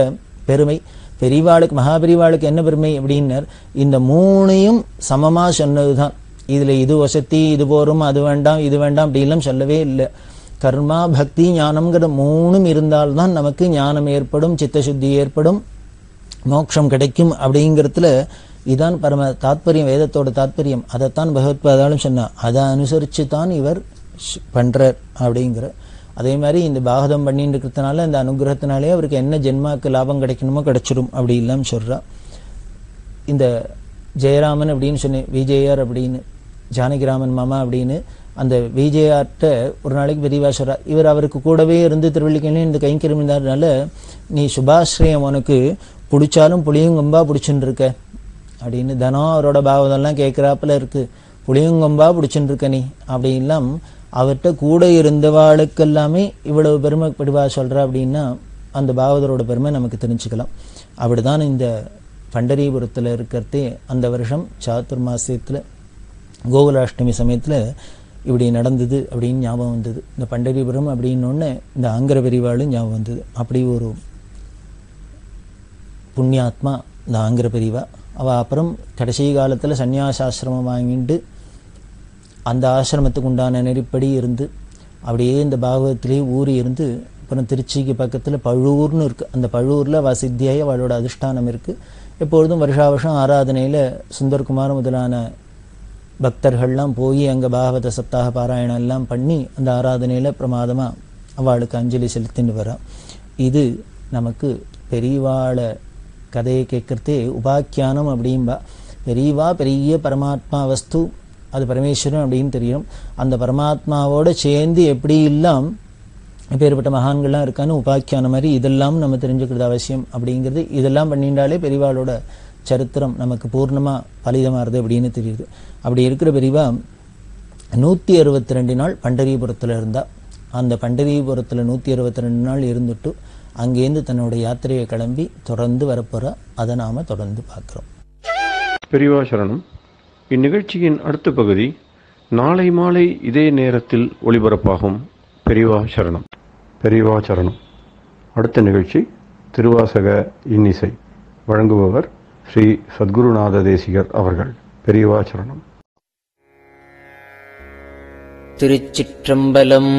பெருமை. பெரியவாளுக்கு மகாபெரிவாளுக்கு என்ன பெருமை அப்படின்னர், இந்த மூணையும் சமமா சொன்னதுதான். இதுல இது வசதி, இது போரும், அது வேண்டாம், இது வேண்டாம் அப்படிலாம் சொல்லவே இல்லை. கர்மா பக்தி ஞானம்ங்கிற மூணும் இருந்தால்தான் நமக்கு ஞானம் ஏற்படும், சித்தசுத்தி ஏற்படும், மோட்சம் கிடைக்கும். அப்படிங்கிறதுல இதான் பரம தாத்பரியம், வேதத்தோட தாத்பரியம். அதைத்தான் பகவத்பாதாலும் சொன்னா, அதை அனுசரிச்சு தான் இவர் பண்றார் அப்படிங்கிற. அதே மாதிரி இந்த பாகதம் பண்ணிட்டு இருக்கிறதுனால இந்த அனுகிரகத்தினாலே அவருக்கு என்ன ஜென்மாக்கு லாபம் கிடைக்கணுமோ கிடைச்சிடும் அப்படி இல்லாம சொல்றா. இந்த ஜெயராமன் அப்படின்னு சொன்னேன், விஜயர் அப்படின்னு, ஜானகிராமன் மாமா அப்படின்னு. அந்த விஜயார்ட்ட ஒரு நாளைக்கு பெரியவா சொல்றா, இவர் அவருக்கு கூடவே இருந்து திருவள்ளிக்கேணி இந்த கைங்கரியம் இருந்தாருனால நீ சுபாஸ்ரயம் உனக்கு பிடிச்சாலும் புளியங்கொம்பா பிடிச்சுட்டு இருக்க அப்படின்னு. தனம் அவரோட பாகவதம்லாம் கேட்கிறாப்புல இருக்கு, புளியங்கொம்பா பிடிச்சுட்டு இருக்க நீ அப்படின்லாம் அவர்கிட்ட கூட இருந்தவாளுக்கெல்லாமே இவ்வளவு பெருமை பெருவா சொல்ற அப்படின்னா அந்த பாகவதரோட பெருமை நமக்கு தெரிஞ்சுக்கலாம். அப்படிதான் இந்த பண்டரிபுரத்தில் இருக்கிறதே அந்த வருஷம் சாதுர்மாசியத்தில் கோகுலாஷ்டமி சமயத்தில் இப்படி நடந்தது அப்படின்னு ஞாபகம் வந்தது. இந்த பண்டரிபுரம் அப்படின்னொன்னு இந்த ஆங்கர பெரிவாளும் ஞாபகம் வந்தது. அப்படி ஒரு புண்ணியாத்மா இந்த ஆங்கர பெரிவா. அவள் அப்புறம் கடைசி காலத்தில் சந்நியாசாசிரமம் வாங்கிட்டு அந்த ஆசிரமத்துக்கு உண்டான நெறிப்படி இருந்து அப்படியே இந்த பாகவத்திலேயே ஊறி இருந்து அப்புறம் திருச்சிக்கு பக்கத்தில் பழூர்னு இருக்குது. அந்த பழூரில் அவள் சித்தியாய் அவளோட அதிஷ்டானம் இருக்குது. எப்பொழுதும் வருஷா வருஷம் ஆராதனையில் சுந்தர்குமார் முதலான பக்தர்கள்லாம் போய் அங்கே பாகவத சப்தாக பாராயணம் எல்லாம் பண்ணி அந்த ஆராதனையில் பிரமாதமாக அவளுக்கு அஞ்சலி செலுத்தின்னு வரா. இது நமக்கு பெரியவாளை கதையை கேட்கறதே உபாக்கியானம் அப்படின்பா. பெரியவா பெரிய பரமாத்மா வஸ்து, அது பரமேஸ்வரன் அப்படின்னு தெரியும். அந்த பரமாத்மாவோட சேர்ந்து எப்படி எல்லாம் இப்பேற்பட்ட மகான்கள்லாம் இருக்கான்னு உபாக்கியான மாதிரி இதெல்லாம் நம்ம தெரிஞ்சுக்கிறது அவசியம் அப்படிங்கிறது. இதெல்லாம் பண்ணிட்டாலே பெரியவாளோட சரித்திரம் நமக்கு பூர்ணமா பலிதமாறுது அப்படின்னு தெரியுது. அப்படி இருக்கிற பெரியவா 162 நாள் பண்டரிபுரத்துல இருந்தா. அந்த பண்டரிபுரத்துல 162 நாள் இருந்துட்டு அங்கேருந்து தன்னோட யாத்திரையை கிளம்பி தொடர்ந்து வரப்போறா. அதை நாம தொடர்ந்து பார்க்கிறோம். பெரியவா சரணம். இந்நிகழ்ச்சியின் அடுத்த பகுதி நாளை மாலை இதே நேரத்தில் ஒளிபரப்பாகும். பெரியவா சரணம். பெரியவா சரணம். அடுத்த நிகழ்ச்சி திருவாசக இன்னிசை. வழங்குபவர் ஸ்ரீ சத்குருநாத தேசிகர் அவர்கள். பெரியவா சரணம். திருச்சிற்றம்பலம்.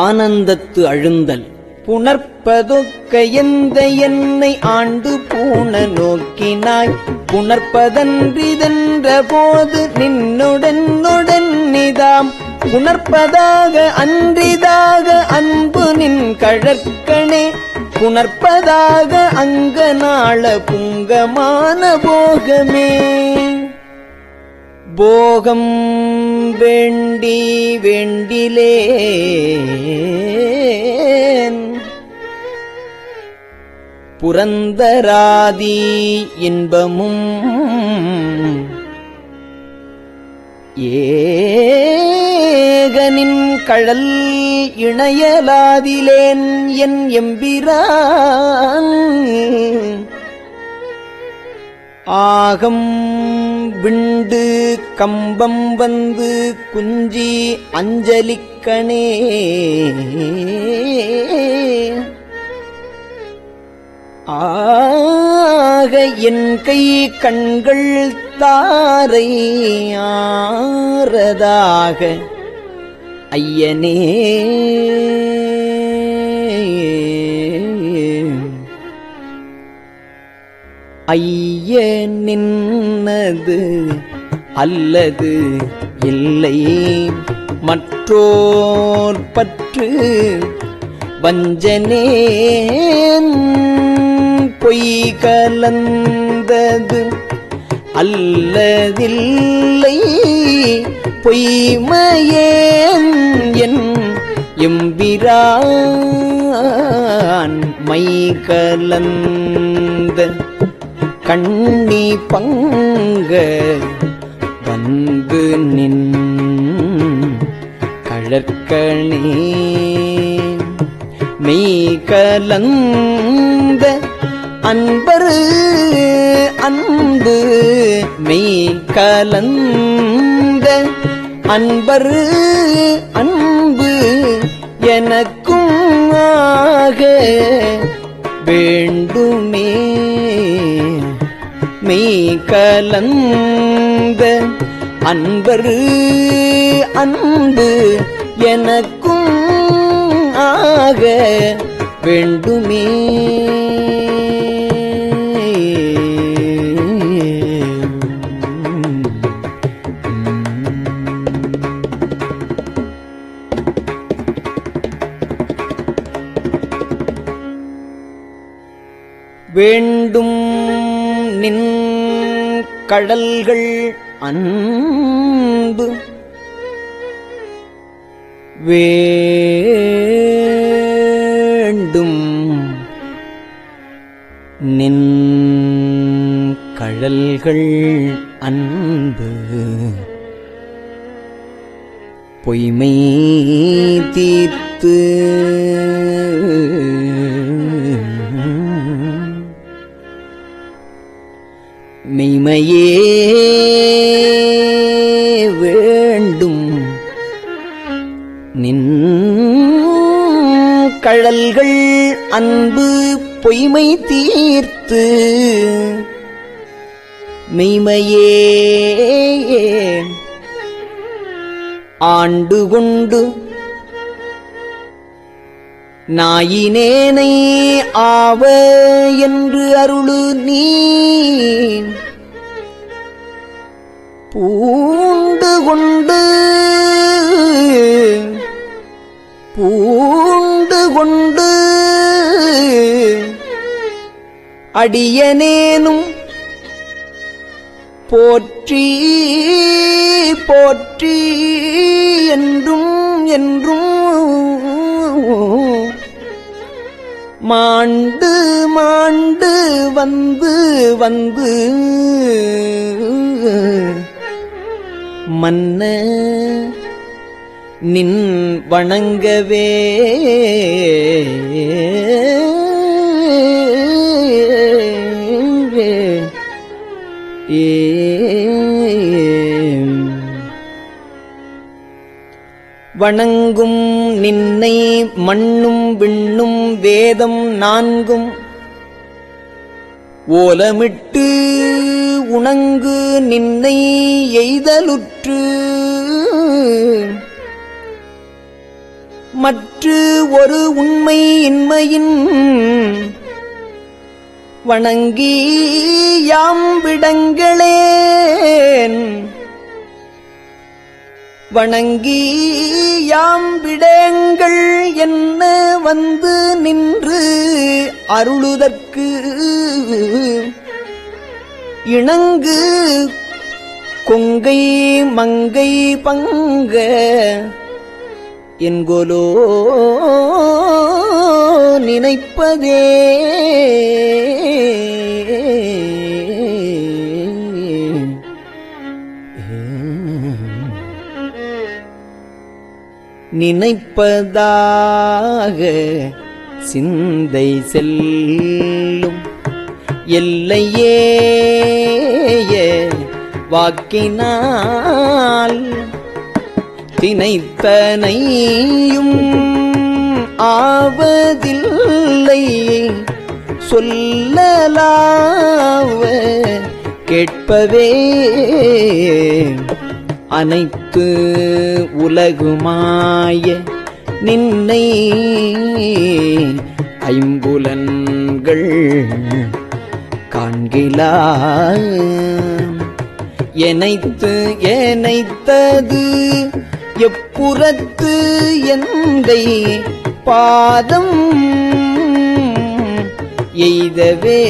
ஆனந்தத்து அழுந்தல் புணர்ப்பதொக்க எந்த என்னை ஆண்டு பூண நோக்கினாய் புணர்ப்பதன்றிதென்ற போது நின்னுடன் நிதாம் புணர்ப்பதாக அன்றிதாக அன்பு நின் கழற்கணே புணர்ப்பதாக அங்க நாள புங்கமான போகமே. போகம் வேண்டி வேண்டிலேன் புரந்தராதி இன்பமும் ஏகனின் கழல் இணையலாதிலேன் என் எம்பிரான் ஆகம் விண்டு கம்பம் வந்து குஞ்சி அஞ்சலிக்கணே. ஆக என் கை கண்கள் தாரை ஆறதாக ஐயனே ஐயனின்னது அல்லது இல்லை மற்றோர் பற்று வஞ்சனேன் பொய் கலந்தது அல்லதில்லை பொய்மையேன் என் எம்பிரான் மை கலந்த கண்ணி பங்க வந்து நின் கழற்கணே மெய் கலந்த அன்பரு அன்பு மெய் கலந்த அன்பரு அன்பு எனக்கும் ஆக வேண்டுமே மெய் கலந்த அன்பரு அன்பு எனக்கும் ஆக வேண்டுமே வேண்டும் நின் கடல்கள் அன்பு வேண்டும் நின் கடல்கள் அன்பு பொய்மை தீர்த்து மெய்மையே வேண்டும் நின் கழல்கள் அன்பு பொய்மை தீர்த்து மெய்மையே ஆண்டு கொண்டு நாயினேனை ஆவ என்று அருளு நீ பூண்டு கொண்டு அடியனேனும் போற்றி போற்றி என்றும் என்றும் மாண்டு மாண்டு வந்து மன்ன நின் வணங்கவே வணங்கும் நின்னை மண்ணும் விண்ணும் வேதம் நான்கும் ஓலமிட்டு உணங்கு நின்னை எய்தலுற்று மற்று ஒரு உண்மை இன்மையின் வணங்கி யாம் விடங்களேன் வணங்கி யாம் விடங்கள் என்ன வந்து நின்று அருளுதற்கு இணங்கு கொங்கை மங்கை பங்க என்கொலோ நினைப்பதே நினைப்பதாக சிந்தை செல்லும் எல்லையே வாக்கினால் தினைத்தனையும் ஆவதில்லை சொல்லலாவ கேட்பவே அனைத்து உலகுமாய நின்னை ஐம்புலன்கள் காண்கிலா எனைத்து ஏனைத்தது எப்புறத்து எந்தை பாதம் எய்தவே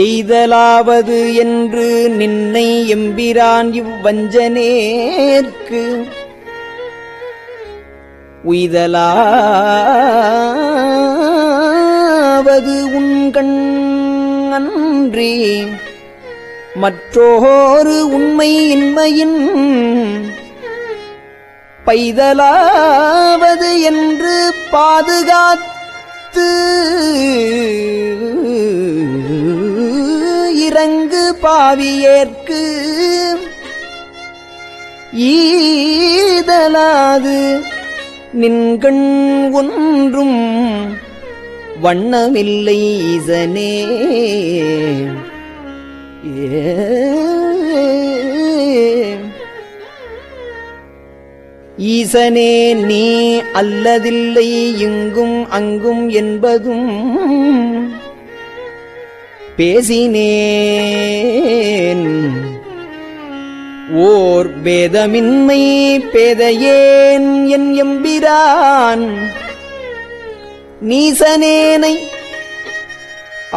எய்தலாவது என்று நின்னை எம்பிரான் இவ்வஞ்சனேற்கு உய்தலாவது உண்கண் அன்றி மற்றோரு உண்மை இன்மையின் பைதலாவது என்று பாதுகாத்து இறங்கு பாவியேற்கு ஈதலாது நின்கண் ஒன்றும் வண்ணமில்லை ஈசனே ஈசனே நீ அல்லதில்லை இங்கும் அங்கும் என்பதும் பேசினேன் ஓர் பேதமின்மை பேதையேன் என் எம்பிரான் நீசனேனை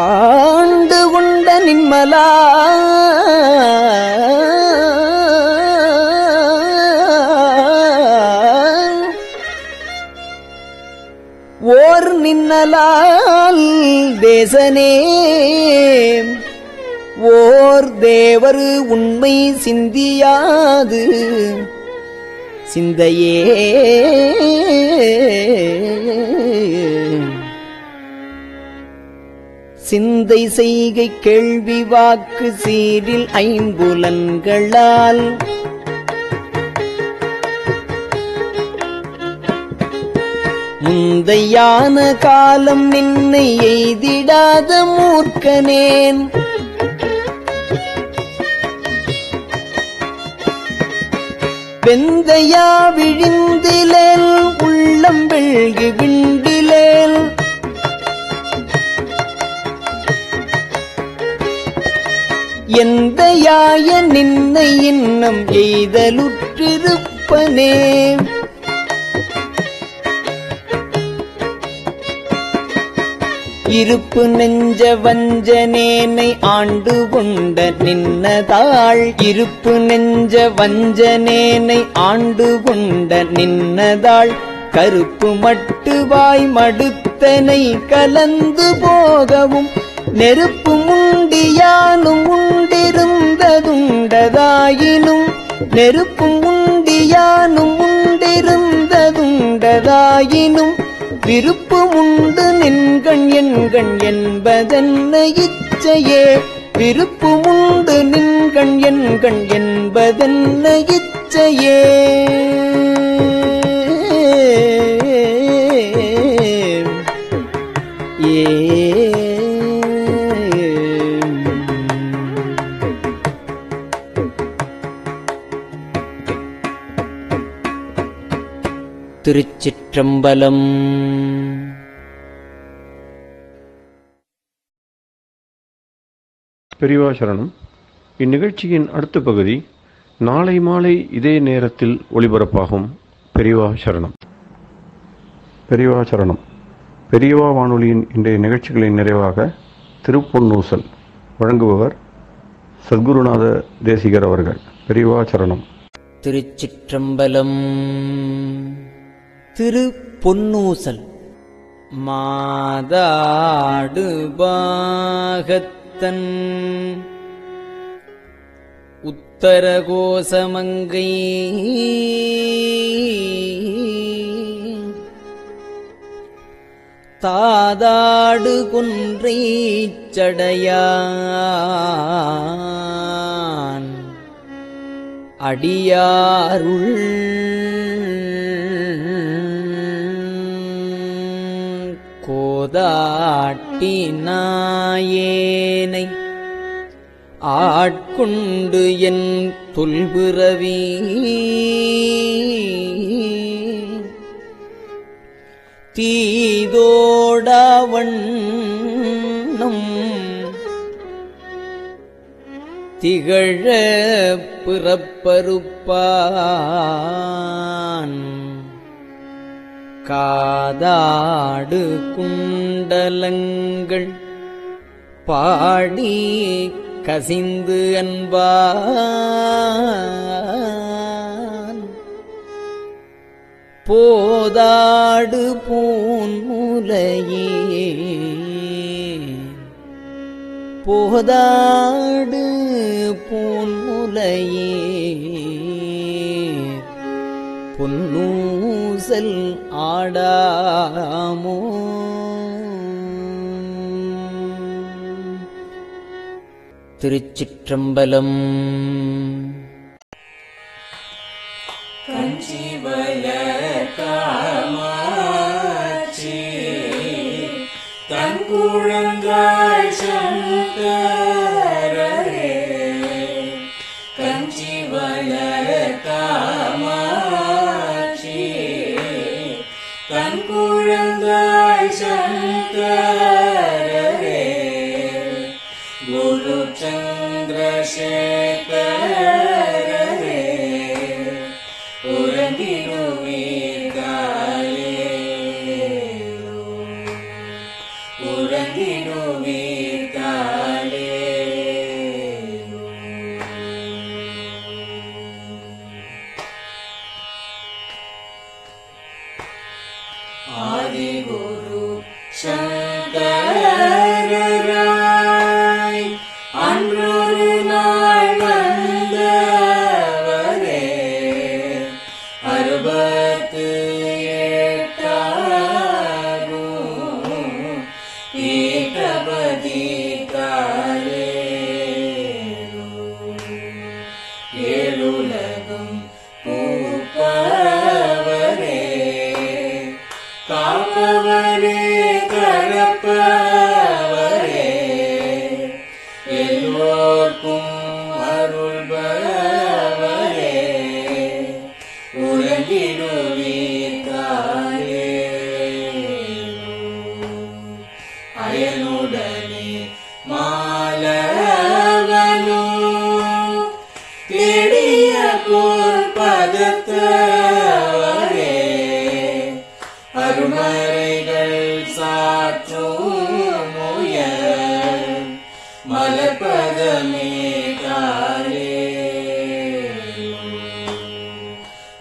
ஆண்டு கொண்ட நிம்மலா ஓர் நின்னலால் தேசனே ஓர் தேவர் உண்மை சிந்தியாது சிந்தையே சிந்தை செய்கை கேள்வி வாக்கு சீரில் ஐம்புலன்களால் முந்தையான காலம் நின்னை எய்திடாத மூர்க்கனேன் வெந்தையா விழிந்திலேல் உள்ளம் வெள்கி விண்டிலேல் எந்தையாய நின்னை இன்னம் எய்தலுற்றிருப்பனே இருப்பு நெஞ்ச வஞ்சனேனை ஆண்டு கொண்ட நின்னதாள் இருப்பு நெஞ்ச வஞ்சனேனை ஆண்டு கொண்ட நின்னதாள் கருப்பு மட்டுவாய் மடுத்தனை கலந்து போகவும் நெருப்பு முண்டியானும் உண்டிருந்ததுண்டதாயினும் நெருப்பு முண்டியானும் உண்டிருந்ததுண்டதாயினும் விருப்பு உண்டு நின்கண் என்கண் என்பதென்ன இச்சையே விருப்பு உண்டு நின்கண் என்கண் என்பதென்ன இச்சையே திருச்சிற்றம்பலம். பெரியவா சரணம். இந்நிகழ்ச்சியின் அடுத்த பகுதி நாளை மாலை இதே நேரத்தில் ஒளிபரப்பாகும். பெரியவா சரணம். பெரியவா சரணம். பெரியவா வானொலியின் இன்றைய நிகழ்ச்சிகளின் நிறைவாக திருப்பொன்னூசல் வழங்குபவர் சத்குருநாத தேசிகர் அவர்கள். பெரியவா சரணம். திருச்சிற்றம்பலம். திருப்பொன்னூசல். மாதாடு பாகத்தன் உத்தரகோசமங்கை தாதாடு குன்றை சடையான் அடியாருள் கோதாட்டி நாயேனை ஆட்கொண்டு என் தொல்பிறவி தீதோடவண்ணம் திகழ பிறப்பறுப்பான் காதாடு குண்டலங்கள் பாடி கசிந்து அன்பான் போதாடு பூன்முலையே போதாடு பூன்முலையே பொன்னூசல் ஆடாமோ திருச்சிற்றம்பலம். கஞ்சிவய காமாட்சி தன் குழந்தாள் சங்கரரே கஞ்சிவய காமாட்சி தன் குழந்தாள் சங்கரரே குரு சந்திரசேகரரே ஆதிகுரு சங்கரராய் அன்றொரு நாள் வந்தவரே அறுபத்து எட்டாகும் பீட்டபதி காலே ஏழுலகும் பூப்பவரே காப்பவரே கரப்பவரே எல்லோர்க்கும் அருள்பவரே உறங்கிடுவீர்காலே அயனுடனே மாலவனும் தேடிய பொற்பதத்தவரே அருமறைகள் சாற்றும் முயல் மலர்பதமே காலே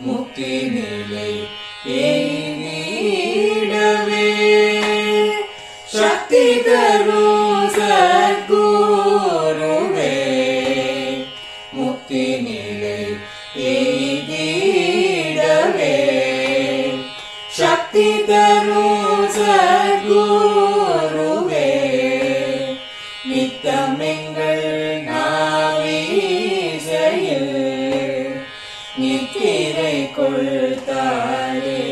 முக்தி நிலை எய்திடவே சக்தி தரும் சத்குருவே முக்தி நிலை எய்திடவே சக்தி தரும் சத்குருவே நித்தமெங்கள் நாவீசையில் நித்திரை கொள்தாளே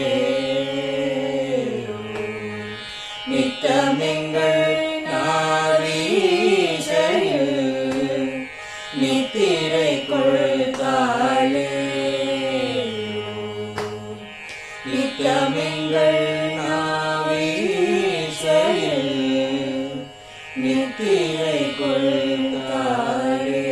நித்தமெங்கள் நாவீசையில் நித்திரை கொள்தாளே நித்தமெங்கள் நாவீசையில் நித்திரை கொள்தாளே.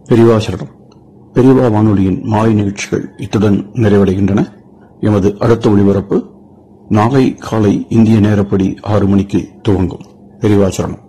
பெரியவாசரணம். பெரியவா வானொலியின் மாலை நிகழ்ச்சிகள் இத்துடன் நிறைவடைகின்றன. எமது அடுத்த ஒளிபரப்பு நாளை காலை இந்திய நேரப்படி 6 மணிக்கு துவங்கும். பெரியவாசரணம்.